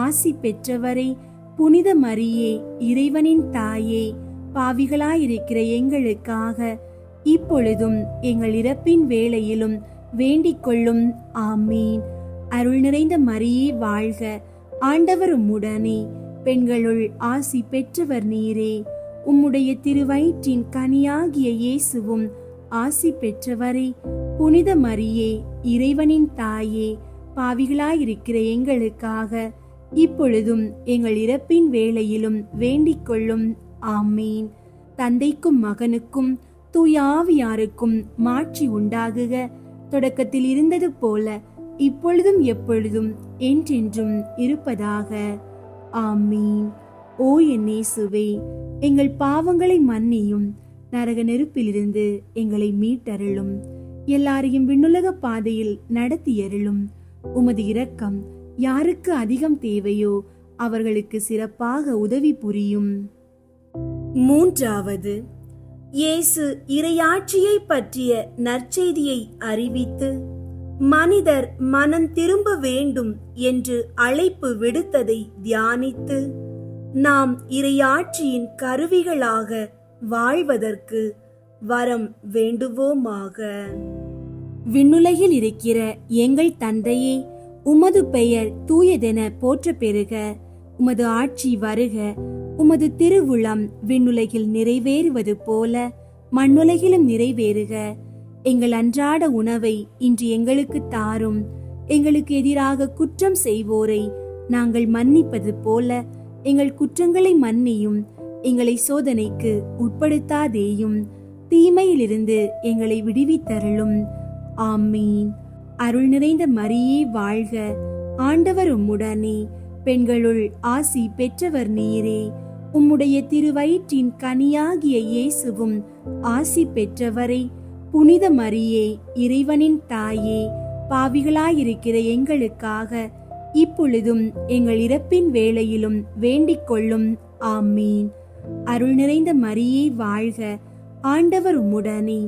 ஆசி பெற்றவரே. புனித மரியே, இறைவனின் தாயே, பாவிகளாயிருக்கிற எங்களுக்காக இப்பொழுதும் எங்கள் இறப்பின் வேளையிலும் வேண்டிக் கொள்ளும். ஆமீன். அருள் நிறைந்த மரியே வாழ்க, ஆண்டவர் உம்முடனே, பெண்களுள் ஆசி பெற்றவர் நீரே. உம்முடைய திருவயிற்றின் கனியாகிய இயேசுவும் ஆசி பெற்றவரே. புனித மரியே, இறைவனின் தாயே, பாவிகளாயிருக்கிற எங்களுக்காக இப்பொழுதும் எங்கள் இறப்பின் வேளையிலும் வேண்டிக் கொள்ளும். ஆமீன். தந்தைக்கும் மகனுக்கும் தூய ஆவியாருக்கும் மாட்சி உண்டாகுக. தொடக்கத்தில் இருந்தது போல இப்பொழுதும் எப்பொழுதும் என்றென்றும் இருப்பதாக. ஆமீன். ஓ என் இயேசுவே, எங்கள் பாவங்களை மன்னியும், நரக நெருப்பிலிருந்து எங்களை மீட்டருளும், எல்லாரையும் விண்ணுலக பாதையில் நடத்தியருளும். உமது இரக்கம் யாருக்கு அதிகம் தேவையோ அவர்களுக்கு சிறப்பாக உதவி புரியும். மூன்றாவது, இயேசு இறையாட்சியை பற்றிய நற்செய்தியை அறிவித்து மனிதர் மனம் திரும்ப வேண்டும் என்று அழைப்பு விடுத்ததை தியானித்து நாம் இறையாட்சியின் கருவிகளாக வாழ்வதற்கு வரம் வேண்டுவோமாக. விண்ணுலகில் இருக்கிற எங்கள் தந்தையே, உமது பெயர் தூயதென போற்ற பெறுக. உமது ஆட்சி வருக. உமது திருவுளம் விண்ணுலகில் நிறைவேறுவது போல மண்ணுலகிலும் நிறைவேறுக. எங்கள் அன்றாட உணவை இன்று எங்களுக்கு தாரும். எங்களுக்கு எதிராக குற்றம் செய்வோரை நாங்கள் மன்னிப்பது போல எங்கள் குற்றங்களை மன்னியும். எங்களை சோதனைக்கு உட்படுத்தாதேயும், தீமையிலிருந்து எங்களை விடுவித்தருளும். ஆமீன். அருள் நிறைந்த மரியே வாழ்க, ஆண்டவர் உம்முடனே, பெண்களுள் ஆசி பெற்றவர் நீரே. உம்முடைய திருவயிற்றின் கனியாகிய இயேசுவும் ஆசி பெற்றவரே. புனித மரியே, இறைவனின் தாயே, பாவிகளாயிருக்கிற எங்களுக்காக இப்பொழுதும் எங்கள் இறப்பின் வேளையிலும் வேண்டிக் கொள்ளும். ஆமீன். அருள் நிறைந்த மரியே வாழ்க, ஆண்டவர் உம்முடனே,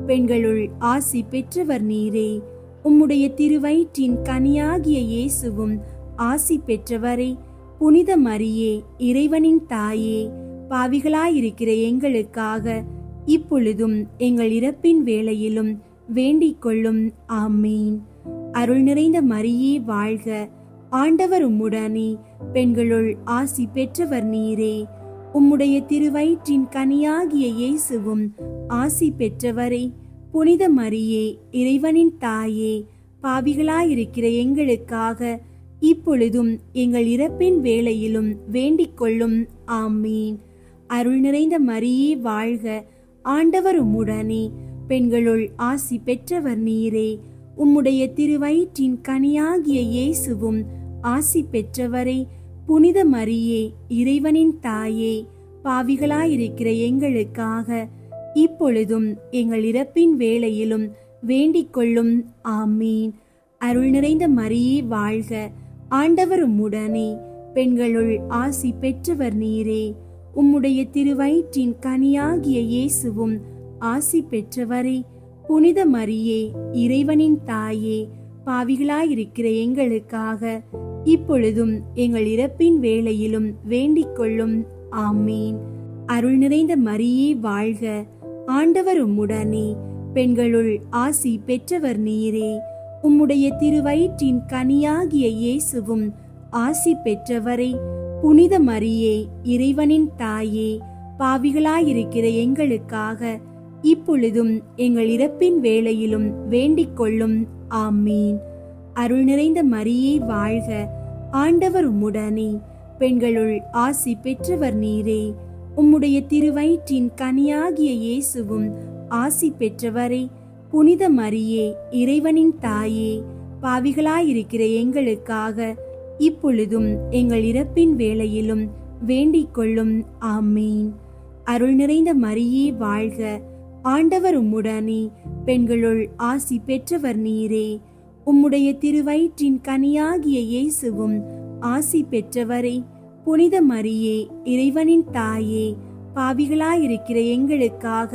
பெண்களுள் ஆசி பெற்றவர் நீரே. உம்முடைய திருவயிற்றின் கனியாகிய இயேசுவும் ஆசி பெற்றவரே. புனித மரியே, இறைவனின் தாயே, பாவிகளாயிருக்கிற எங்களுக்காக இப்பொழுதும் எங்கள் இறப்பின் வேளையிலும் வேண்டிக் கொள்ளும். ஆமீன். அருள் நிறைந்த மரியே வாழ்க, ஆண்டவர் உம்முடனே, பெண்களுள் ஆசி பெற்றவர் நீரே. உம்முடைய திருவயிற்றின் கனியாகிய இயேசுவும் ஆசி பெற்றவரே. புனித மரியே, இறைவனின் தாயே, பாவிகளாயிருக்கிற எங்களுக்காக இப்பொழுதும் எங்கள் இறப்பின் வேளையிலும் வேண்டிக் கொள்ளும். ஆமீன். அருள் நிறைந்த மரியே வாழ்க, ஆண்டவர் உம்முடனே, பெண்களுள் ஆசி பெற்றவர் நீரே. உம்முடைய திருவயிற்றின் கனியாகிய இயேசுவும் ஆசி பெற்றவரே. புனித மரியே, இறைவனின் தாயே, பாவிகளாயிருக்கிற எங்களுக்காக இப்பொழுதும் எங்கள் இறப்பின் வேளையிலும் வேண்டிக் கொள்ளும். ஆமீன். அருள் நிறைந்த மரியே வாழ்க, ஆண்டவர் உம்முடனே, பெண்களுள் ஆசி பெற்றவர் நீரே. உம்முடைய திருவயிற்றின் கனியாகிய இயேசுவும் ஆசி பெற்றவரே. புனித மரியே, இறைவனின் தாயே, பாவிகளாயிருக்கிற எங்களுக்காக இப்பொழுதும் எங்கள் இறப்பின் வேளையிலும் வேண்டிக் கொள்ளும். ஆமீன். அருள் நிறைந்த மரியே வாழ்க, ஆண்டவர் உம்முடனே, பெண்களுள் ஆசி பெற்றவர் நீரே. உம்முடைய திருவயிற்றின் கனியாகிய இயேசுவும் ஆசி பெற்றவரே. புனித மரியே, இறைவனின் தாயே, பாவிகளாயிருக்கிற எங்களுக்காக இப்பொழுதும் எங்கள் இறப்பின் வேளையிலும் வேண்டிக் கொள்ளும். ஆமீன். அருள் நிறைந்த மரியே வாழ்க, ஆண்டவர் உம்முடனே. பெண்களுள் ஆசி பெற்றவர் நீரே. உம்முடைய திருவயிற்றின் கனியாகிய இயேசுவும் ஆசி பெற்றவரே. புனித மரியே, இறைவனின் தாயே, பாவிகளாயிருக்கிற எங்களுக்காக இப்பொழுதும் எங்கள் இறப்பின் வேளையிலும் வேண்டிக் கொள்ளும். ஆமீன். அருள் நிறைந்த மரியே வாழ்க, ஆண்டவர் உம்முடனே. பெண்களுள் ஆசி பெற்றவர் நீரே. உம்முடைய திருவயிற்றின் கனியாகிய இயேசுவும் ஆசி பெற்றவரே. புனித மரியே, இறைவனின் தாயே, பாவிகளாயிருக்கிற எங்களுக்காக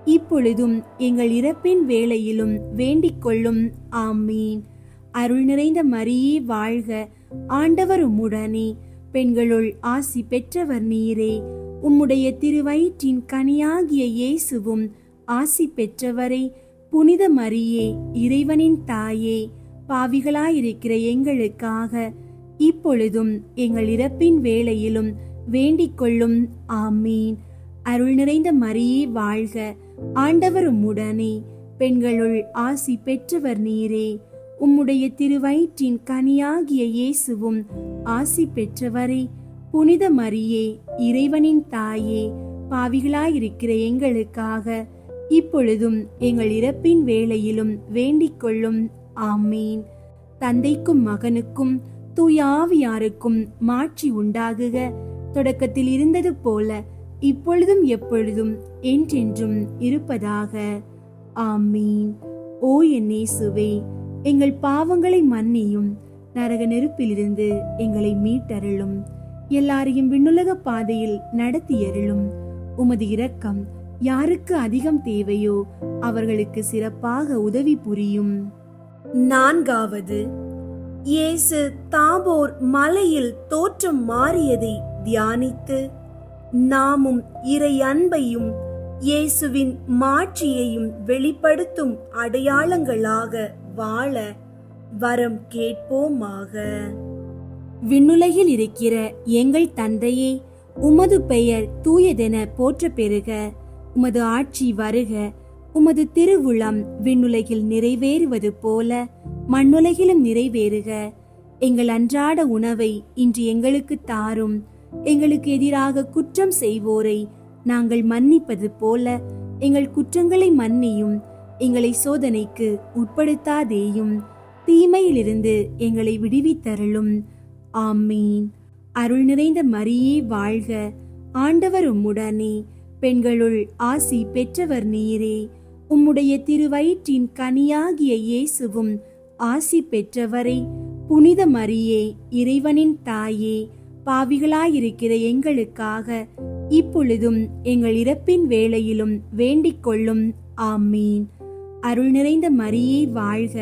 இப்பொழுதும் எங்கள் இறப்பின் வேளையிலும் வேண்டிக் கொள்ளும். ஆமீன். அருள் நிறைந்த மரியே வாழ்க, ஆண்டவர் உம்முடனே. பெண்களுள் ஆசி பெற்றவர் நீரே. உம்முடைய திருவயிற்றின் கனியாகிய இயேசுவும் ஆசி பெற்றவரே. புனித மரியே, இறைவனின் தாயே, பாவிகளாயிருக்கிற எங்களுக்காக இப்பொழுதும் எங்கள் இறப்பின் வேளையிலும் வேண்டிக் கொள்ளும். ஆமீன். அருள் நிறைந்த மரியே வாழ்க, ஆண்டவர் உம்முடனே. பெண்களுள் ஆசி பெற்றவர் நீரே. உம்முடைய திருவயிற்றின் கனியாகிய இயேசுவும் ஆசி பெற்றவரே. புனித மரியே, இறைவனின் தாயே, பாவிகளாயிருக்கிற எங்களுக்காக இப்பொழுதும் எங்கள் இறப்பின் வேளையிலும் வேண்டிக் கொள்ளும். ஆமீன். தந்தைக்கும் மகனுக்கும் தூய ஆவியாருக்கும் மாட்சி உண்டாகுக. தொடக்கத்தில் இருந்தது போல இப்பொழுதும் எப்பொழுதும் என்றென்றும் இருப்பதாக. ஆமீன். ஓ என் இயேசுவே, எங்கள் பாவங்களை மன்னியும், நரக நெருப்பிலிருந்து எங்களை மீட்டருளும், எல்லாரையும் விண்ணுலக பாதையில் நடத்தியருளும். உமது இரக்கம் யாருக்கு அதிகம் தேவையோ அவர்களுக்கு சிறப்பாக உதவி புரியும். நான்காவது, இயேசு தாபோர் மலையில் தோற்றம் மாறியதை தியானித்து நாமும் இறை அன்பையும் இயேசுவின் மாட்சியையும் வெளிப்படுத்தும் அடையாளங்களாக வாழ வரம் கேட்போமாக. விண்ணுலகில் இருக்கிற எங்கள் தந்தையே, உமது பெயர் தூயதென போற்ற பெறுக. உமது ஆட்சி வருக. உமது திருவுளம் விண்ணுலகில் நிறைவேறுவது போல மண்ணுலகிலும் நிறைவேறுக. எங்கள் அன்றாட உணவை இன்று எங்களுக்கு தாரும். எங்களுக்கு எதிராக குற்றம் செய்வோரை நாங்கள் மன்னிப்பது போல எங்கள் குற்றங்களை மன்னியும். எங்களை சோதனைக்கு உட்படுத்தாதேயும், தீமையிலிருந்து எங்களை விடுவித்தருளும். ஆமீன். அருள் நிறைந்த மரியே வாழ்க, ஆண்டவர் உம்முடனே. பெண்களுள் ஆசி பெற்றவர் நீரே. உம்முடைய திருவயிற்றின் கனியாகிய இயேசுவும் ஆசி பெற்றவரே. புனித மரியே, இறைவனின் தாயே, பாவிகளாயிருக்கிற எங்களுக்காக இப்பொழுதும் எங்கள் இறப்பின் வேளையிலும் வேண்டிக் கொள்ளும். ஆமீன். அருள் நிறைந்த மரியே வாழ்க,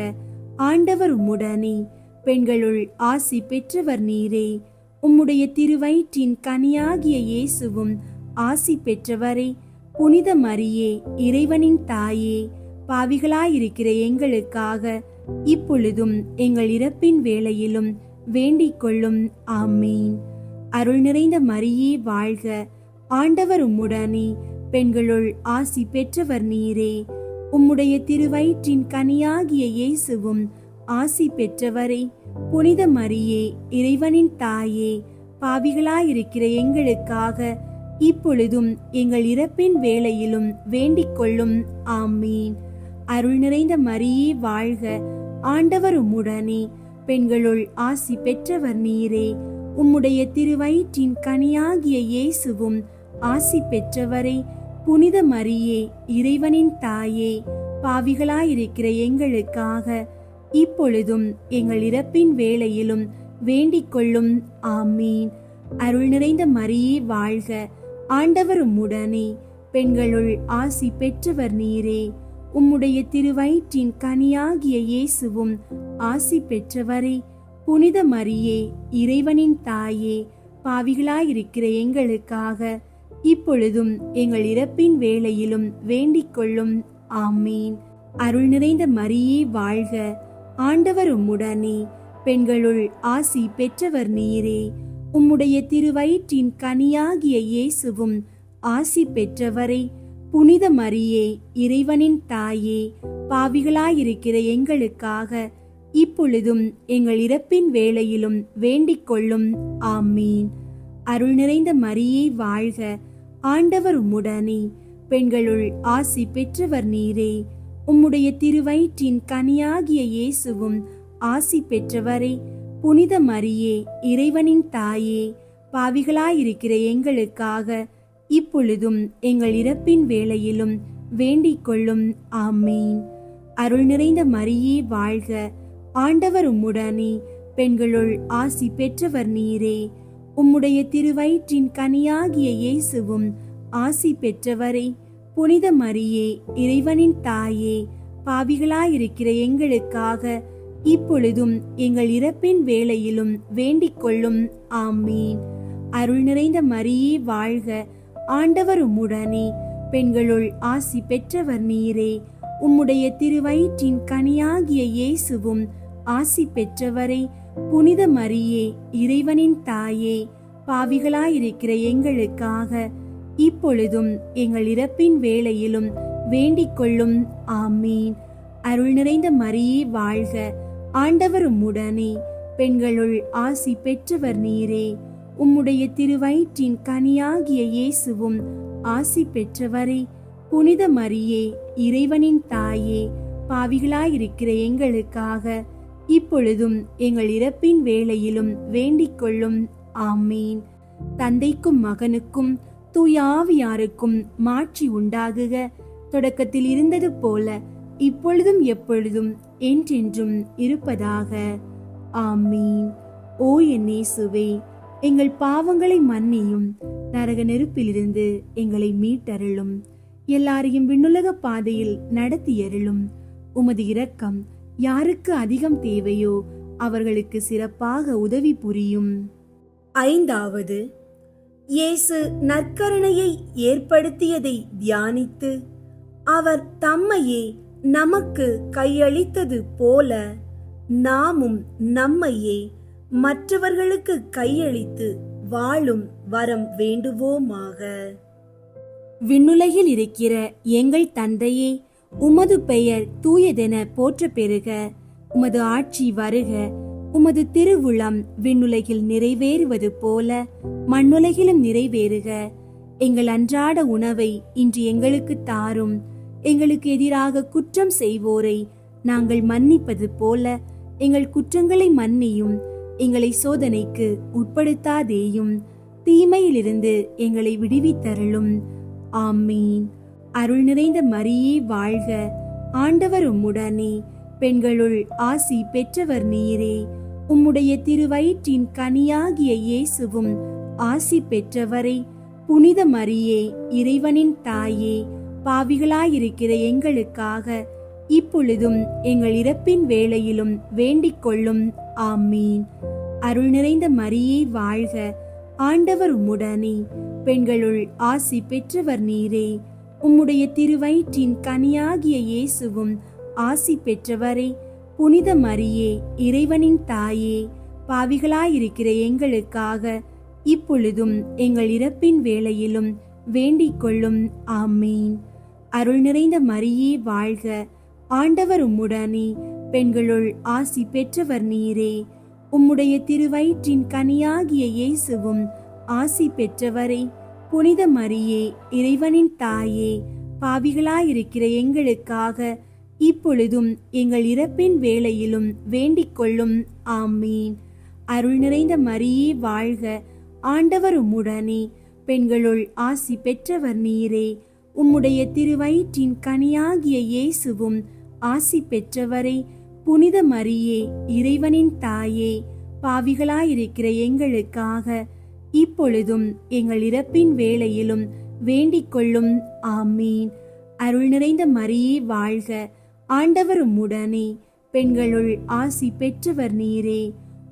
ஆண்டவர் உம்முடனே. பெண்களுள் ஆசி பெற்றவர் நீரே. உம்முடைய திருவயிற்றின் கனியாகிய இயேசுவும் ஆசி பெற்றவரே. புனித மரியே, இறைவனின் தாயே, பாவிகளாயிருக்கிற எங்களுக்காக இப்பொழுதும் எங்கள் இறப்பின் வேளையிலும் வேண்டிக் கொள்ளும். ஆமீன். அருள் நிறைந்த மரியே வாழ்க, ஆண்டவர் உம்முடனே. பெண்களுள் ஆசி பெற்றவர் நீரே. உம்முடைய திருவயிற்றின் கனியாகிய இயேசுவும் ஆசி பெற்றவரே. புனித மரியே, இறைவனின் தாயே, பாவிகளாயிருக்கிற எங்களுக்காக இப்பொழுதும் எங்கள் இறப்பின் வேளையிலும் வேண்டிக் கொள்ளும். ஆமீன். அருள் நிறைந்த மரியே வாழ்க, ஆண்டவர் உம்முடனே. பெண்களுள் ஆசி பெற்றவர் நீரே. உம்முடைய திருவயிற்றின் கனியாகிய இயேசுவும் ஆசி பெற்றவரே. புனித மரியே, இறைவனின் தாயே, பாவிகளாயிருக்கிற எங்களுக்காக இப்பொழுதும் எங்கள் இறப்பின் வேளையிலும் வேண்டிக் கொள்ளும். ஆமீன். அருள் நிறைந்த மரியே வாழ்க, ஆண்டவர் உம்முடனே. பெண்களுள் ஆசி பெற்றவர் நீரே. உம்முடைய திருவயிற்றின் கனியாகிய இயேசுவும் ஆசி பெற்றவரே. புனித மரியே, இறைவனின் தாயே, பாவிகளாயிருக்கிற எங்களுக்காக இப்பொழுதும் எங்கள் இறப்பின் வேளையிலும் வேண்டிக் கொள்ளும். ஆமீன். அருள் நிறைந்த மரியே வாழ்க, ஆண்டவர் உம்முடனே, பெண்களுள் ஆசி பெற்றவர் நீரே. உம்முடைய திருவயிற்றின் கனியாகிய இயேசுவும் ஆசி பெற்றவரே. புனித மரியே, இறைவனின் தாயே, பாவிகளாயிருக்கிற எங்களுக்காக இப்பொழுதும் எங்கள் இறப்பின் வேளையிலும் வேண்டிக் கொள்ளும். ஆமீன். அருள் நிறைந்த மரியே வாழ்க, ஆண்டவர் உம்முடனே, பெண்களுள் ஆசி பெற்றவர் நீரே. உம்முடைய திருவயிற்றின் கனியாகிய இயேசுவும் ஆசி பெற்றவரே. புனித மரியே, இறைவனின் தாயே, பாவிகளாயிருக்கிற எங்களுக்காக இப்பொழுதும் எங்கள் இறப்பின் வேளையிலும் வேண்டிக் கொள்ளும். ஆமீன். அருள் நிறைந்த மரியே வாழ்க, ஆண்டவர் உம்முடனே, பெண்களுள் ஆசி பெற்றவர் நீரே. உம்முடைய திருவயிற்றின் கனியாகிய இயேசுவும் ஆசி பெற்றவரே. புனித மரியே, இறைவனின் தாயே, பாவிகளாயிருக்கிற எங்களுக்காக இப்பொழுதும் எங்கள் இறப்பின் வேளையிலும் வேண்டிக் கொள்ளும். ஆமீன். அருள் நிறைந்த மரியே வாழ்க, ஆண்டவர் உம்முடனே, பெண்களுள் ஆசி பெற்றவர் நீரே. உம்முடைய திருவயிற்றின் கனியாகிய இயேசுவும் ஆசி பெற்றவரே. புனித மரியே, இறைவனின் தாயே, பாவிகளாயிருக்கிற எங்களுக்காக இப்பொழுதும் எங்கள் இறப்பின் வேளையிலும் வேண்டிக் கொள்ளும். ஆமீன். அருள் நிறைந்த மரியே வாழ்க, ஆண்டவர் உம்முடனே, பெண்களுள் ஆசி பெற்றவர் நீரே. உம்முடைய திருவயிற்றின் கனியாகிய இயேசுவும் ஆசி பெற்றவரே. புனித மரியே, இறைவனின் தாயே, பாவிகளாயிருக்கிற எங்களுக்காக இப்பொழுதும் எங்கள் இறப்பின் வேளையிலும் வேண்டிக் கொள்ளும். ஆமீன். தந்தைக்கும் மகனுக்கும் தூய ஆவியாருக்கும் மாட்சி உண்டாகுக. தொடக்கத்தில் இருந்தது போல இப்பொழுதும் எப்பொழுதும் என்றென்றும் இருப்பதாக. ஆமீன். ஓ என் இயேசுவே, எங்கள் பாவங்களை மன்னியும், நரக நெருப்பிலிருந்து எங்களை மீட்டருளும், எல்லாரையும் விண்ணுலக பாதையில் நடத்தியருளும். உமது இரக்கம் யாருக்கு அதிகம் தேவையோ அவர்களுக்கு சிறப்பாக உதவி புரியும். ஐந்தாவது, இயேசு நற்கருணையை ஏற்படுத்தியதை தியானித்து அவர் தம்மையே நமக்கு கையளித்தது போல நாமும் நம்மையே மற்றவர்களுக்கு கையளித்து வாழும் வரம் வேண்டுவோமாக. விண்ணுலகில் இருக்கிற எங்கள் தந்தையே, உமது பெயர் தூயதென போற்ற பெறுக. உமது ஆட்சி வருக. உமது திருவுளம் விண்ணுலகில் நிறைவேறுவது போல மண்ணுலகிலும் நிறைவேறுக. எங்கள் அன்றாட உணவை இன்று எங்களுக்கு தாரும். எங்களுக்கு எதிராக குற்றம் செய்வோரை நாங்கள் மன்னிப்பது போல எங்கள் குற்றங்களை மன்னியும். எங்களை சோதனைக்கு உட்படுத்தாதேயும், தீமையிலிருந்து எங்களை விடுவித்தருளும். ஆமீன். அருள் நிறைந்த மரியே வாழ்க, ஆண்டவர் உம்முடனே, பெண்களுள் ஆசி பெற்றவர் நீரே. உம்முடைய திருவயிற்றின் கனியாகிய இயேசுவும் ஆசி பெற்றவரே. புனித மரியே, இறைவனின் தாயே, பாவிகளாயிருக்கிற எங்களுக்காக இப்பொழுதும் எங்கள் இறப்பின் வேளையிலும் வேண்டிக் கொள்ளும். ஆமீன். அருள் நிறைந்த மரியே வாழ்க, ஆண்டவர் உம்முடனே, பெண்களுள் ஆசி பெற்றவர் நீரே. உம்முடைய திருவயிற்றின் கனியாகிய இயேசுவும் ஆசி பெற்றவரே. புனித மரியே, இறைவனின் தாயே, பாவிகளாயிருக்கிற எங்களுக்காக இப்பொழுதும் எங்கள் இறப்பின் வேளையிலும் வேண்டிக் கொள்ளும். ஆமீன். அருள் நிறைந்த மரியே வாழ்க, ஆண்டவர் உம்முடனே, பெண்களுள் ஆசி பெற்றவர் நீரே. உம்முடைய திருவயிற்றின் கனியாகிய இயேசுவும் ஆசி பெற்றவரே. புனித மரியே, இறைவனின் தாயே, பாவிகளாயிருக்கிற எங்களுக்காக இப்பொழுதும் எங்கள் இறப்பின் வேளையிலும் வேண்டிக் கொள்ளும். ஆமீன். அருள் நிறைந்த மரியே வாழ்க, ஆண்டவர் உம்முடனே, பெண்களுள் ஆசி பெற்றவர் நீரே. உம்முடைய திருவயிற்றின் கனியாகிய இயேசுவும் ஆசி பெற்றவரே. புனித மரியே, இறைவனின் தாயே, பாவிகளாயிருக்கிற எங்களுக்காக இப்பொழுதும் எங்கள் இறப்பின் வேளையிலும் வேண்டிக் கொள்ளும். ஆமீன். அருள் நிறைந்த மரியே வாழ்க, ஆண்டவர் உம்முடனே, பெண்களுள் ஆசி பெற்றவர் நீரே.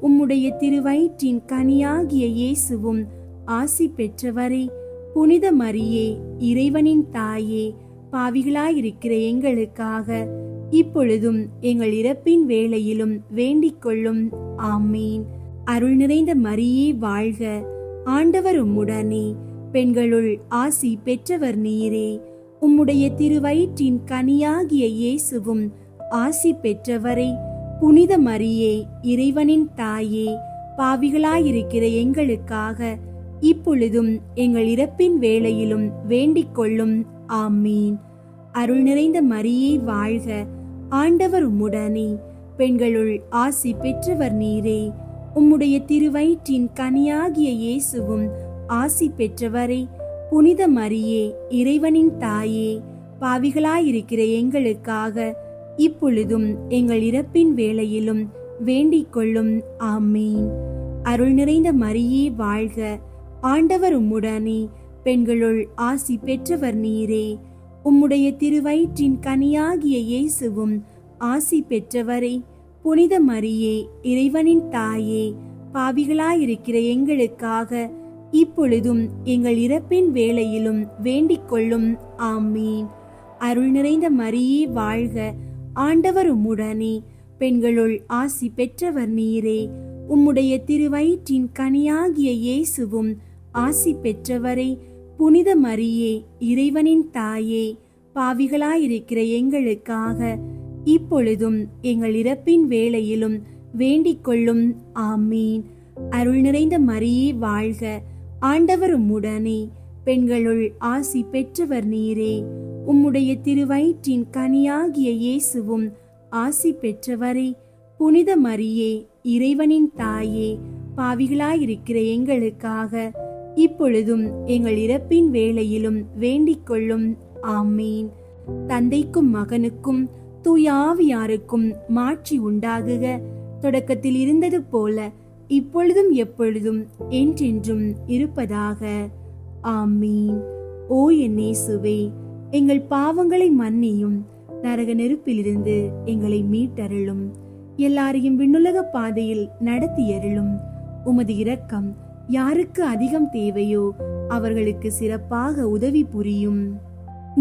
உம்முடைய திருவயிற்றின் கனியாகிய இயேசுவும் ஆசி பெற்றவரே. புனித மரியே, இறைவனின் தாயே, பாவிகளாயிருக்கிற எங்களுக்காக இப்பொழுதும் எங்கள் இறப்பின் வேளையிலும் வேண்டிக் கொள்ளும். ஆமீன். அருள் நிறைந்த மரியே வாழ்க, ஆண்டவர் உம்முடனே, பெண்களுள் ஆசி பெற்றவர் நீரே. உம்முடைய திருவயிற்றின் கனியாகிய இயேசுவும் ஆசி பெற்றவரே. புனித மரியே, இறைவனின் தாயே, பாவிகளாயிருக்கிற எங்களுக்காக இப்பொழுதும் எங்கள் இறப்பின் வேளையிலும் வேண்டிக் கொள்ளும். ஆமீன். அருள் நிறைந்த மரியே வாழ்க, ஆண்டவர் உம்முடனே, பெண்களுள் ஆசி பெற்றவர் நீரே. உம்முடைய திருவயிற்றின் கனியாகிய இயேசுவும் ஆசி பெற்றவரே. புனித மரியே, இறைவனின் தாயே, பாவிகளாயிருக்கிற எங்களுக்காக இப்பொழுதும் எங்கள் இறப்பின் வேளையிலும் வேண்டிக் கொள்ளும். ஆமீன். அருள் நிறைந்த மரியே வாழ்க, ஆண்டவர் உம்முடனே, பெண்களுள் ஆசி பெற்றவர் நீரே. உம்முடைய திருவயிற்றின் கனியாகிய இயேசுவும் ஆசி பெற்றவரே. புனித மரியே, இறைவனின் தாயே, பாவிகளாயிருக்கிற எங்களுக்காக இப்பொழுதும் எங்கள் இறப்பின் வேளையிலும் வேண்டிக் கொள்ளும். ஆமீன். அருள் நிறைந்த மரியே வாழ்க, ஆண்டவர் உம்முடனே, பெண்களுள் ஆசி பெற்றவர் நீரே. உம்முடைய திருவயிற்றின் கனியாகிய இயேசுவும் ஆசி பெற்றவரே. புனித மரியே, இறைவனின் தாயே, பாவிகளாயிருக்கிற எங்களுக்காக இப்பொழுதும் எங்கள் இறப்பின் வேளையிலும் வேண்டிக் கொள்ளும். ஆமீன். அருள் நிறைந்த மரியே வாழ்க, ஆண்டவர் உம்முடனே, பெண்களுள் ஆசி பெற்றவர் நீரே. உம்முடைய திருவயிற்றின் கனியாகிய இயேசுவும் ஆசி பெற்றவரே. புனித மரியே, இறைவனின் தாயே, பாவிகளாயிருக்கிற எங்களுக்காக இப்பொழுதும் எங்கள் இறப்பின் வேளையிலும் வேண்டிக் கொள்ளும். ஆமீன். தந்தைக்கும் மகனுக்கும் தூய ஆவியாருக்கும் மாட்சி உண்டாகுக. தொடக்கத்தில் இருந்தது போல இப்பொழுதும் எப்பொழுதும் என்றென்றும் இருப்பதாக. ஆமீன். ஓ என் இயேசுவே, எங்கள் பாவங்களை மன்னியும், நரக நெருப்பிலிருந்து எங்களை மீட்டருளும், எல்லாரையும் விண்ணுலக பாதையில் நடத்தியருளும். உமது இரக்கம் யாருக்கு அதிகம் தேவையோ அவர்களுக்கு சிறப்பாக உதவி புரியும்.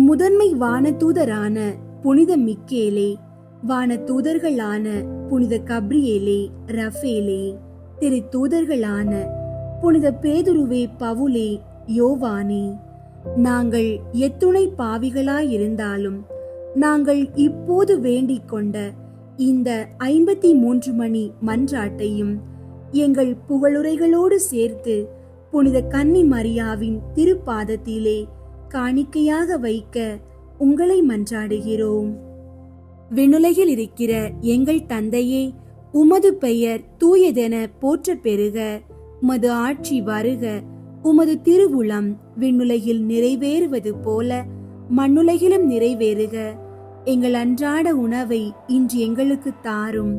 முதன்மை வானதூதரான புனித மிக்கேலே, வானதூதர்களான புனித கப்ரியேலே, ரஃபேலே, திரு தூதர்களான புனித பேதுருவே, பவுலே, யோவானே, நாங்கள் எத்துணை பாவிகளாயிருந்தாலும் நாங்கள் இப்போது வேண்டிக் கொண்ட இந்த 53 மணி மன்றாட்டையும் எங்கள் புகழுரைகளோடு சேர்த்து புனித கன்னி மரியாவின் திருப்பாதத்திலே காணிக்கையாக வைக்க உங்களை மன்றாடுகிறோம். விண்ணுலகில் இருக்கிற எங்கள் தந்தையே, உமது பெயர் தூயதென போற்ற பெறுக. உமது ஆட்சி வருக. உமது திருவுளம் விண்ணுலகில் நிறைவேறுவது போல மண்ணுலகிலும் நிறைவேறுக. எங்கள் அன்றாட உணவை இன்று எங்களுக்கு தாரும்.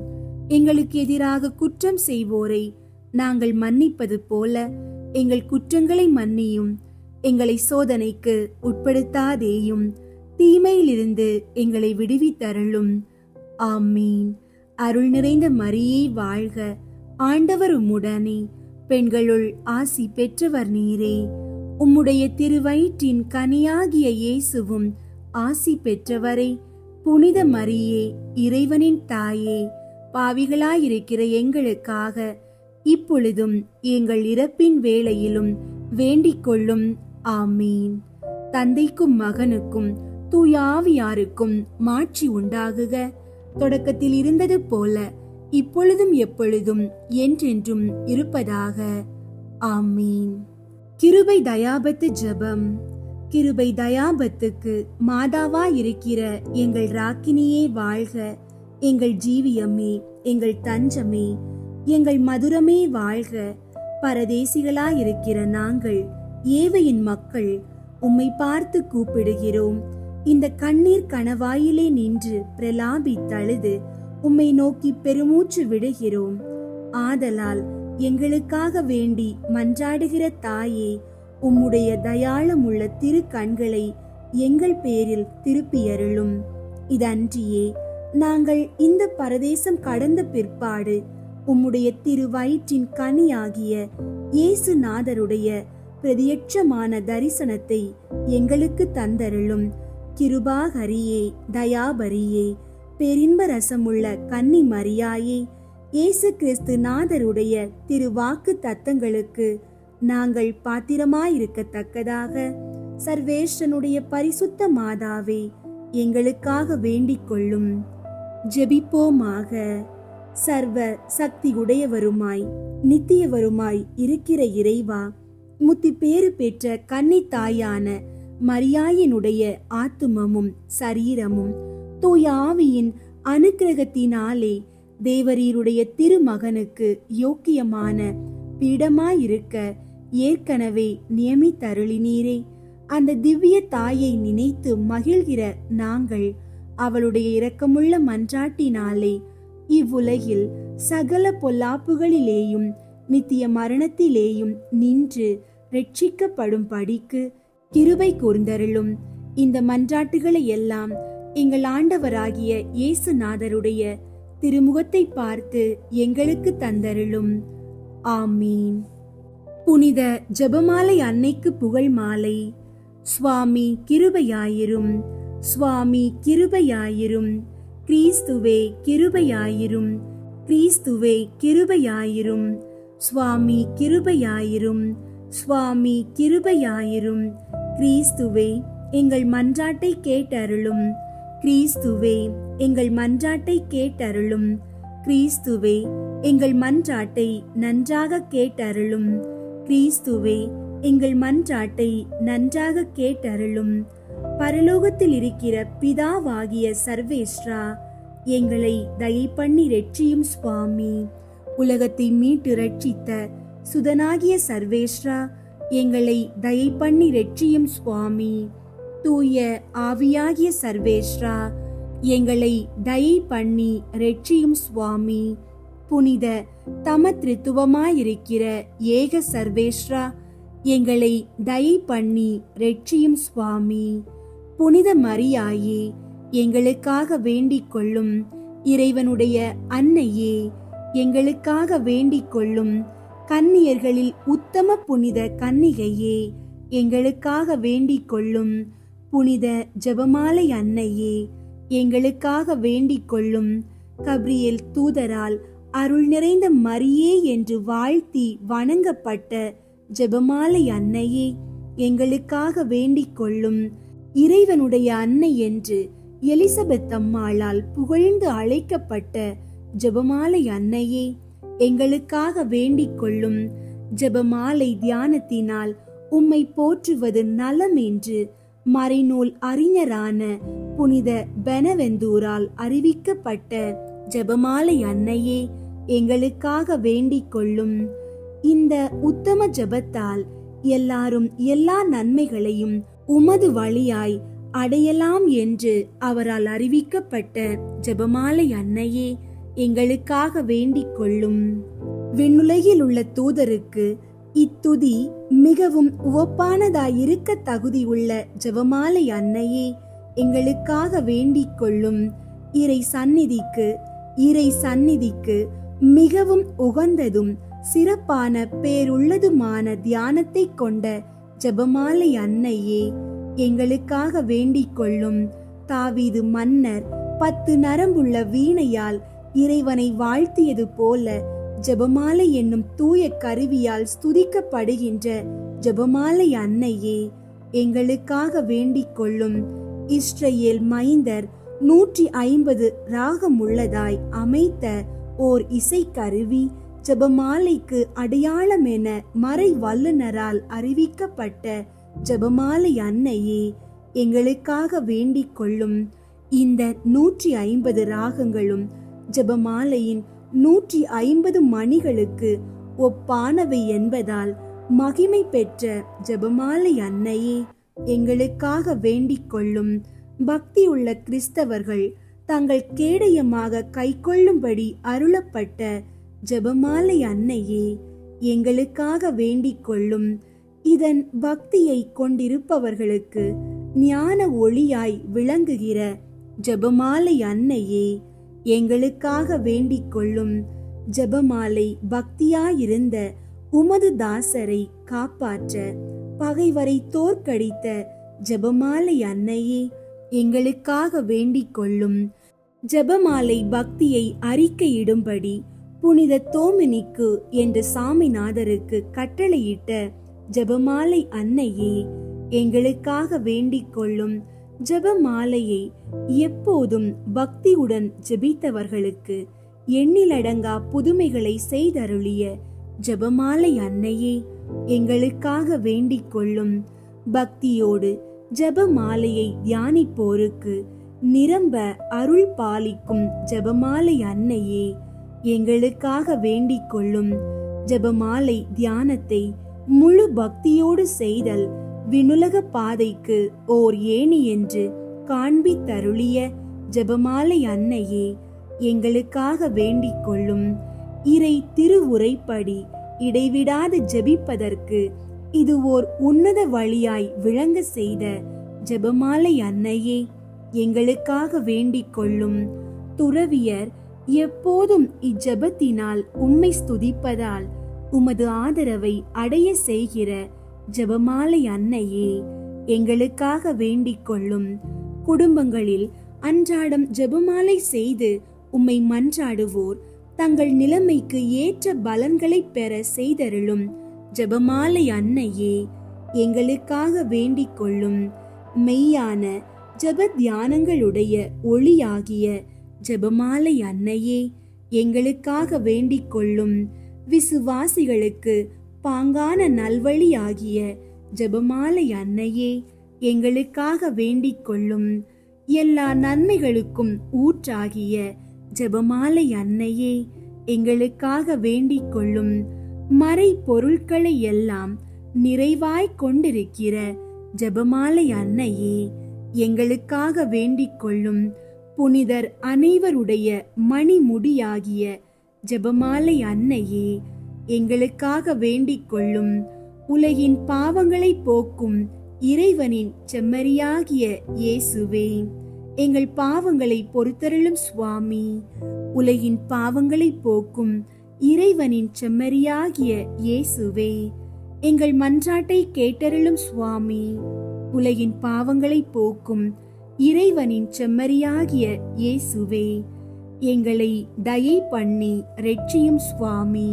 எங்களுக்கு எதிராக குற்றம் செய்வோரை நாங்கள் மன்னிப்பது போல எங்கள் குற்றங்களை மன்னியும். எங்களை சோதனைக்கு உட்படுத்தாதேயும், தீமையிலிருந்து எங்களை விடுவித்தருளும். ஆமீன். அருள் நிறைந்த மரியே வாழ்க, ஆண்டவர் உம்முடனே, பெண்களுள் ஆசி பெற்றவர் நீரே. உம்முடைய திருவயிற்றின் கனியாகிய இயேசுவும் ஆசி பெற்றவரே. புனித மரியே, இறைவனின் தாயே, பாவிகளாயிருக்கிற எங்களுக்காக இப்பொழுதும் எங்கள் இறப்பின் வேளையிலும் வேண்டிக் கொள்ளும். ஆமீன். தந்தைக்கும் மகனுக்கும் தூய ஆவியாருக்கும் மாட்சி உண்டாகுக. தொடக்கத்தில் இருந்தது போல இப்பொழுதும் எப்பொழுதும் என்றென்றும் இருப்பதாக. ஆமீன். கிருபை தயாபத்து ஜெபம். கிருபை தயாபத்துக்கு மாதாவாயிருக்கிற எங்கள் ராக்கினியே வாழ்க. எங்கள் ஜீவியமே, எங்கள் தஞ்சமே, எங்கள் மதுரமே வாழ்க. பரதேசிகளாயிருக்கிற நாங்கள், ஏவையின் மக்கள், உம்மை பார்த்து கூப்பிடுகிறோம். இந்த கண்ணீர் கணவாயிலே நின்று பிரலாபித்தழுது உம்மை நோக்கி பெருமூச்சு விடுகிறோம். ஆதலால் எங்களுக்காக வேண்டி மன்றாடுகிற தாயே, உம்முடைய தயாளமுள்ள திரு கண்களை எங்கள் பேரில் திருப்பியருளும். இதன்றியே நாங்கள் இந்த பரதேசம் கடந்த பிற்பாடு உம்முடைய திரு வயிற்றின் கனியாகிய இயேசுநாதருடைய பிரதியட்சமான தரிசனத்தை எங்களுக்கு தந்தருளும். கிருபாகரியே, தயாபரியே, பேரின்ப ரசமுள்ள கன்னி மரியாயே, இயேசு கிறிஸ்து நாதருடைய திருவாக்கு தத்தங்களுக்கு நாங்கள் பாத்திரமாயிருக்கத்தக்கதாக சர்வேஸ்வரனுடைய பரிசுத்த மாதாவே, எங்களுக்காக வேண்டிக் கொள்ளும். ஜெபிப்போமாக. சர்வ சக்தி உடையவருமாய் நித்தியவருமாய் இருக்கிற இறைவா, முத்தி பேறு பெற்ற கன்னி தாயான மரியாயினுடைய ஆத்துமமும் சரீரமும் தூய ஆவியின் அனுக்கிரகத்தினாலே தேவரீருடைய திருமகனுக்கு யோக்கியமான பீடமாயிருக்க ஏற்கனவே நியமித்தருளினீரே. அந்த திவ்ய தாயை நினைத்து மகிழ்கிற நாங்கள் அவளுடைய இரக்கமுள்ள மன்றாட்டினாலே இவ்வுலகில் சகல பொல்லாப்புகளிலேயும் நித்திய மரணத்திலேயும் நின்று ரட்சிக்கப்படும் படிக்கு கிருபை கூர்ந்தருளும். இந்த மன்றாட்டுகளை எல்லாம் எங்கள் ஆண்டவராகிய இயேசுநாதருடைய திருமுகத்தை பார்த்து எங்களுக்கு தந்தருளும். ஆமீன். புனித ஜெபமாலை அன்னைக்கு புகழ் மாலை. சுவாமி கிருபையாயிரும், சுவாமி கிருபையாயிரும், கிறிஸ்துவே கிருபையாயிரும், கிறிஸ்துவே கிருபையாயிரும், சுவாமி கிருபையாயிரும், சுவாமி கிருபையாயிரும். கிறிஸ்துவே எங்கள் மன்றாட்டை கேட்டருளும், கிறிஸ்துவே எங்கள் மன்றாட்டை கேட்டருளும், கிறிஸ்துவே எங்கள் மன்றாட்டை நன்றாக கேட்டருளும், கிறிஸ்துவே எங்கள் மன்றாட்டை நன்றாக கேட்டருளும். பரலோகத்தில் இருக்கிற பிதாவாகிய சர்வேஸ்வரா, எங்களை தயை பண்ணி ரட்சியும் சுவாமி. உலகத்தை மீட்டு ரட்சித்த சுதனாகிய சர்வேஸ்வரா, எங்களை தயை பண்ணி ரட்சியும் சுவாமி. தூய ஆவியாகிய சர்வேஸ்வரா, எங்களை தயை பண்ணி ரட்சியும் சுவாமி. புனித தமத்ரித்துவமாயிருக்கிற ஏக சர்வேஸ்வரா, எங்களை தயை பண்ணி ரட்சியும் சுவாமி. புனித மரியாயே, எங்களுக்காக வேண்டிக் கொள்ளும். இறைவனுடைய அன்னையே, எங்களுக்காக வேண்டிக் கொள்ளும். கன்னியர்களில் உத்தம புனித கன்னிகையே, எங்களுக்காக வேண்டிக் கொள்ளும். புனித ஜெபமாலை அன்னையே, எங்களுக்காக வேண்டிக் கொள்ளும். கப்ரியேல் தூதரால் அருள் நிறைந்த மரியே என்று வாழ்த்தி வணங்கப்பட்ட ஜெபமாலை அன்னையே, எங்களுக்காக வேண்டிக் கொள்ளும். இறைவனுடைய அன்னை என்று எலிசபெத் அம்மாளால் புகழ்ந்து அழைக்கப்பட்ட ஜெபமாலை அன்னையே, எங்களுக்காக வேண்டிக் கொள்ளும். ஜெபமாலை தியானத்தினால் உம்மை போற்றுவது நலம் என்று மறைநூல் அறிஞரான புனித பெனவெந்தூரால் அறிவிக்கப்பட்ட ஜெபமாலை அன்னையே, எங்களுக்காக வேண்டிக் கொள்ளும். இந்த உத்தம ஜெபத்தால் எல்லாரும் எல்லா நன்மைகளையும் உமது வழியாய் அடையலாம் என்று அவரால் அறிவிக்கப்பட்ட ஜெபமாலை அன்னையே, எங்களுக்காக வேண்டிக் கொள்ளும். விண்ணுலகில் உள்ள தூதருக்கு இத்துதி மிகவும் உவப்பானதாயிருக்க தகுதி உள்ள ஜெபமாலை அன்னையே, எங்களுக்காக வேண்டிக் கொள்ளும். இறை சந்நிதிக்கு மிகவும் உகந்ததும் சிறப்பான பேருள்ளதுமான தியானத்தை கொண்ட ஜெபமாலை அன்னையே, எங்களுக்காக வேண்டிக் கொள்ளும். தாவீது மன்னர் 10 நரம்புள்ள வீணையால் இறைவனை வாழ்த்தியது போல ஜெபமாலை என்னும் தூய கருவியால் ஸ்துதிக்கப்படுகின்ற ஜெபமாலை அன்னையே, எங்களுக்காக வேண்டிக் கொள்ளும். இஸ்ரேல் மைந்தர் 150 ராகம் உள்ளதாய் அமைத்த ஓர் இசைக்கருவி ஜெபமாலைக்கு அடையாளம் என மறை வல்லுனரால் அறிவிக்கப்பட்ட ஜெபமாலை அன்னையே, எங்களுக்காக வேண்டிக் கொள்ளும். இந்த 150 ராகங்களும் ஜெபமாலையின் 150 மணிகளுக்கு ஒப்பானவை என்பதால் மகிமை பெற்ற ஜெபமாலை அன்னையே, எங்களுக்காக வேண்டிக் கொள்ளும். பக்தியுள்ள கிறிஸ்தவர்கள் தங்கள் கேடயமாக கைக்கொள்ளும்படி அருளப்பட்ட ஜெபமாலை அன்னையே, எங்களுக்காக வேண்டிக் கொள்ளும். இதன் பக்தியை கொண்டிருப்பவர்களுக்கு ஞான ஒளியாய் விளங்குகிற ஜெபமாலை அன்னையே, எங்களுக்காக வேண்டிக் கொள்ளும். ஜெபமாலை பக்தியாயிருந்த உமது தாசரை காப்பாற்ற பகைவரை தோற்கடித்த ஜெபமாலை அன்னையே, எங்களுக்காக வேண்டிக் கொள்ளும். ஜெபமாலை பக்தியை அறிக்கையிடும்படி புனித தோமினிக்கு என்ற சாமிநாதருக்கு கட்டளையிட்ட ஜெபமாலை அன்னையே, எங்களுக்காக வேண்டிக் கொள்ளும். ஜெபமாலையை எப்போதும் பக்தியுடன் ஜெபித்தவர்களுக்கு எண்ணிலடங்கா புதுமைகளை செய்தருளிய ஜெபமாலை அன்னையே, எங்களுக்காக வேண்டிக் கொள்ளும். பக்தியோடு ஜெபமாலையை தியானிப்போருக்கு நிரம்ப அருள் பாலிக்கும் ஜெபமாலை அன்னையே, எங்களுக்காக வேண்டிக் கொள்ளும். ஜெபமாலை தியானத்தை முழு பக்தியோடு செய்தல் விண்ணுலக பாதைக்கு ஓர் ஏணி என்று காண்பித்தருளிய ஜெபமாலை அன்னையே, எங்களுக்காக வேண்டிக் கொள்ளும். இறை திருவுரைப்படி இடைவிடாது ஜெபிப்பதற்கு இது ஓர் உன்னத வழியாய் விளங்க செய்த ஜெபமாலை அன்னையே, எங்களுக்காக வேண்டிக் கொள்ளும். துறவியர் எப்போதும் இஜெபத்தினால் உம்மை ஸ்துதிப்பதால் உமது ஆதரவை அடைய செய்கிற ஜெபமாலை அன்னையே, எங்களுக்காக வேண்டிக் கொள்ளும். குடும்பங்களில் அன்றாடம் ஜெபமாலை செய்து உம்மை மன்றாடுவோர் தங்கள் நிலைமைக்கு ஏற்ற பலன்களை பெற செய்தருளும் ஜெபமாலை அன்னையே, எங்களுக்காக வேண்டிக் கொள்ளும். மெய்யான ஜெப தியானங்களுடைய ஒளியாகிய ஜெபமாலை அன்னையே, எங்களுக்காக வேண்டிக் கொள்ளும். விசுவாசிகளுக்கு பாங்கான நல்வழியாகிய ஜெபமாலை அன்னையே, எங்களுக்காக வேண்டிக் கொள்ளும். எல்லா நன்மைகளுக்கும் ஊற்றாகிய ஜெபமாலை அன்னையே, எங்களுக்காக வேண்டிக் கொள்ளும். மறை பொருட்களை எல்லாம் நிறைவாய் கொண்டிருக்கிற ஜெபமாலை அன்னையே, எங்களுக்காக வேண்டிக் கொள்ளும். புனிதர் அனைவருடைய மணிமுடியாகிய ஜெபமாலை அன்னையே, எங்களுக்காக வேண்டிக் கொள்ளும். உலகின் பாவங்களை போக்கும் இறைவனின் செம்மறியாகிய இயேசுவே, எங்கள் பாவங்களை பொறுத்தருளும் சுவாமி. உலகின் பாவங்களை போக்கும் இறைவனின் செம்மறியாகிய இயேசுவே, எங்கள் மன்றாட்டை கேட்டருளும் சுவாமி. உலகின் பாவங்களை போக்கும் இறைவனின் செம்மறியாகிய இயேசுவே, எங்களை தயை பண்ணி இரட்சியும் சுவாமி.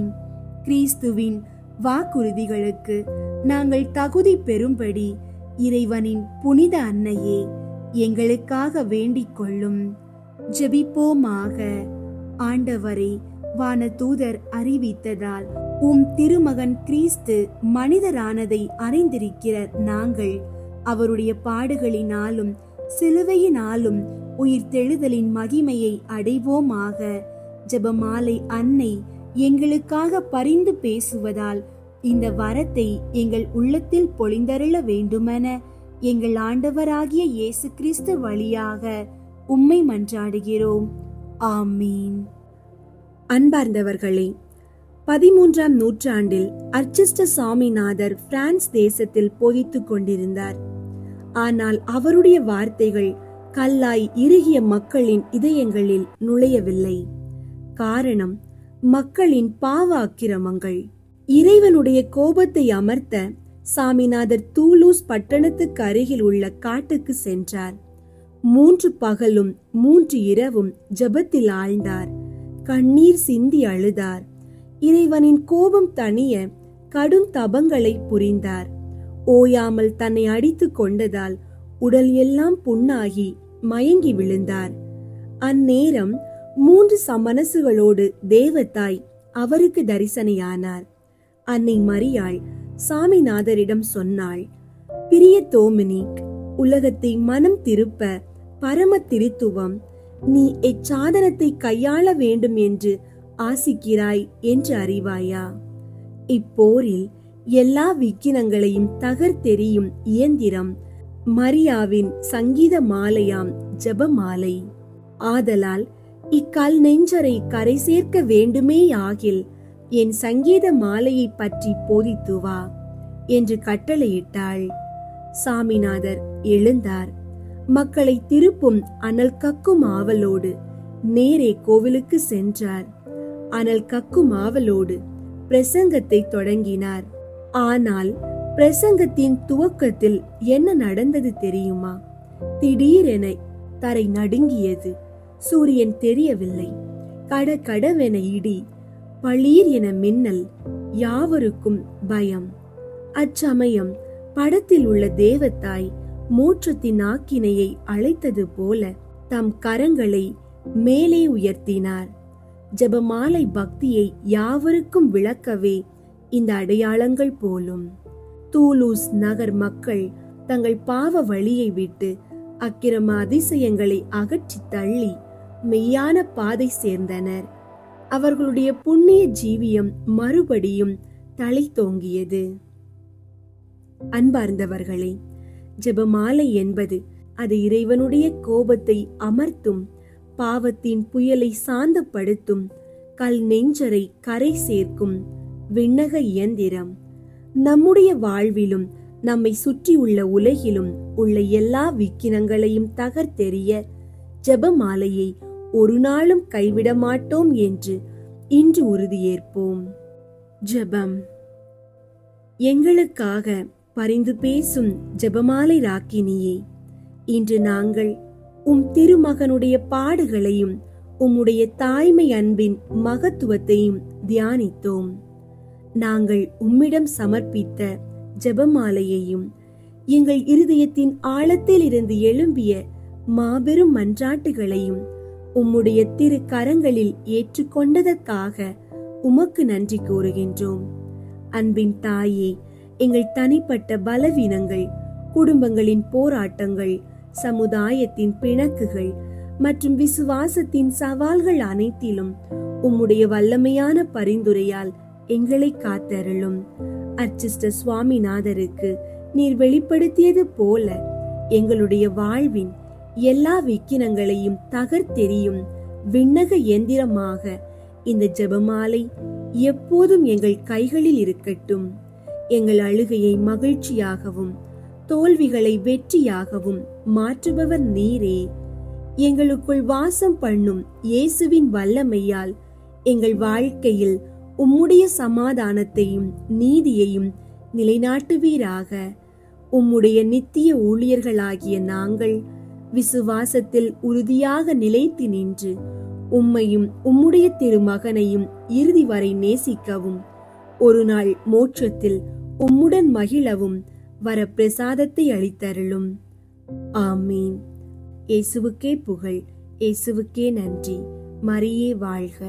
கிறிஸ்துவின் வாக்குறுதிகளுக்கு நாங்கள் தகுதி பெறும்படி இறைவனின் புனித அன்னையே, எங்களுக்காக வேண்டிக் கொள்ளும். ஜெபிப்போமாக. ஆண்டவரே, வானதூதர் அறிவித்ததால் உம் திருமகன் கிறிஸ்து மனிதரானதை அறிந்திருக்கிற நாங்கள் அவருடைய பாடுகளினாலும் சிலுவையினாலும் உயிர்த்தெழுதலின் மகிமையை அடைவோமாக. ஜெபமாலை அன்னை எங்களுக்காக பரிந்து பேசுவதால் இந்த வரத்தை எங்கள் உள்ளத்தில் பொழிந்தருள வேண்டுமென எங்கள் ஆண்டவராகிய இயேசு கிறிஸ்து வழியாக உம்மை மன்றாடுகிறோம். ஆமீன். அன்பார்ந்தவர்களே, 13ஆம் நூற்றாண்டில் அர்ச்சிஸ்டர் சாமிநாதர் பிரான்ஸ் தேசத்தில் போதித்துக் கொண்டிருந்தார். ஆனால் அவருடைய வார்த்தைகள் கல்லாய் இறுகிய மக்களின் இதயங்களில் நுழையவில்லை. காரணம், மக்களின் பாவ அக்கிரமங்கள். இறைவனுடைய கோபத்தை அமர்த்த சாமிநாதர் தூலூஸ் பட்டணத்துக்கு அருகில் உள்ள காட்டுக்கு சென்றார். 3 பகலும் 3 இரவும் ஜெபத்தில் ஆழ்ந்தார். கண்ணீர் சிந்தி அழுதார். இறைவனின் கோபம் தணிய கடும் தபங்களை புரிந்தார். ஓயாமல் தன்னை அடித்துக் கொண்டதால் உடல் எல்லாம் புண்ணாகி மயங்கி விழுந்தார். அந்நேரம் 3 சமனசுகளோடு தேவதாய் அவருக்கு தரிசனையானார். அன்னை மரியாள் சாமிநாதரிடம் சொன்னாள், பிரிய தோமினிக், உலகத்தை மனம் திருப்ப பரம திருத்துவம் நீ எச்சாதனத்தை கையாள வேண்டும் என்று ஆசிக்கிறாய் என்று அறிவாயா? இப்போரில் எல்லா விக்கினங்களையும் தகர்த்தெறியும் இயந்திரம் மரியாவின் சங்கீத மாலையாம் ஜெபமாலை. ஆதலால் இக்கல் நெஞ்சரை கரை சேர்க்க வேண்டுமே ஆகில் என் சங்கீத மாலையை பற்றி போதித்து வா என்று கட்டளையிட்டாள். சாமிநாதர் எழுந்தார். மக்களை திருப்பும் அனல் கக்கும் ஆவலோடு நேரே கோவிலுக்கு சென்றார். அனல் கக்கும் ஆவலோடு பிரசங்கத்தை தொடங்கினார். ஆனால் பிரசங்கத்தின் துவக்கத்தில் என்ன நடந்தது தெரியுமா? திடீரென தரை நடுங்கியது. சூரியன் தெரியவில்லை. கடகடவென இடி, பளீர் என மின்னல், யாவருக்கும் பயம். அச்சமயம் படத்தில் உள்ள தேவத்தாய் மோட்சத்தின் ஆக்கினையை அழைத்தது போல தம் கரங்களை மேலே உயர்த்தினார். ஜெபமாலை பக்தியை யாவருக்கும் விளக்கவே இந்த அடையாளங்கள் போலும். தூலூஸ் நகர் மக்கள் தங்கள் பாவ வழியை விட்டு அக்கிரம அதிசயங்களை அகற்றி தள்ளி மெய்யான பாதை சேர்ந்தனர். அவர்களுடைய புண்ணிய ஜீவியம் மறுபடியும் தலை தோங்கியது. அன்பார்ந்தவர்களே, ஜெபமாலை என்பது அது இறைவனுடைய கோபத்தை அமர்த்தும், பாவத்தின் புயலை சாந்தப்படுத்தும், கல் நெஞ்சரை கரை சேர்க்கும் விண்ணக இயந்திரம். நம்முடைய வாழ்விலும் நம்மை சுற்றியுள்ள உலகிலும் உள்ள எல்லா விக்கினங்களையும் தகர்த்தெறிய ஜெபமாலையை ஒரு நாளும் கைவிட மாட்டோம் என்று இன்று உறுதியேற்போம். ஜெபம். எங்களுக்காக பரிந்து பேசும் ஜெபமாலை ராக்கினியே, இன்று நாங்கள் உம் திருமகனுடைய பாடுகளையும் உம்முடைய தாய்மை அன்பின் மகத்துவத்தையும் தியானித்தோம். நாங்கள் உம்மிடம் சமர்ப்பித்த ஜெபமாலையையும் எங்கள் இருதயத்தின் ஆழத்தில் இருந்து எழும்பிய மாபெரும் மன்றாட்டுகளையும் உம்முடைய திரு கரங்களில் ஏற்றுக்கொண்டதற்காக உமக்கு நன்றி கூறுகின்றோம். அன்பின் தாயே, எங்கள் தனிப்பட்ட பலவீனங்கள், குடும்பங்களின் போராட்டங்கள், சமுதாயத்தின் பிணக்குகள் மற்றும் விசுவாசத்தின் சவால்கள் அனைத்திலும் உம்முடைய வல்லமையான பரிந்துரையால் எங்களை காத்தருளும். அர்ச்சிஸ்டர் சுவாமிநாதருக்கு நீர் வெளிப்படுத்தியது போல எங்களுடைய வாழ்வின் எல்லா விக்கினங்களையும் தகர்த்தெறியும் விண்ணக எந்திரமாக இந்த ஜெபமாலை எப்போதும் எங்கள் கைகளில் இருக்கட்டும். எங்கள் அழுகையை மகிழ்ச்சியாகவும் தோல்விகளை வெற்றியாகவும் மாற்றுபவர் நீரே. எங்களுக்குள் வாசம் பண்ணும் இயேசுவின் வல்லமையால் எங்கள் வாழ்க்கையில் உம்முடைய சமாதானத்தையும் நீதியையும் நிலைநாட்டுவீராக. உம்முடைய நித்திய ஊழியர்களாகிய நாங்கள் விசுவாசத்தில் உறுதியாக நிலைத்து நின்று உம்மையும் உம்முடைய திருமகனையும் இறுதி வரை நேசிக்கவும், ஒரு நாள் மோட்சத்தில் உம்முடன் மகிழவும் வர பிரசாதத்தை அளித்தருளும். ஆமீன். இயேசுவுக்கே புகழ், இயேசுவுக்கே நன்றி. மரியே வாழ்க.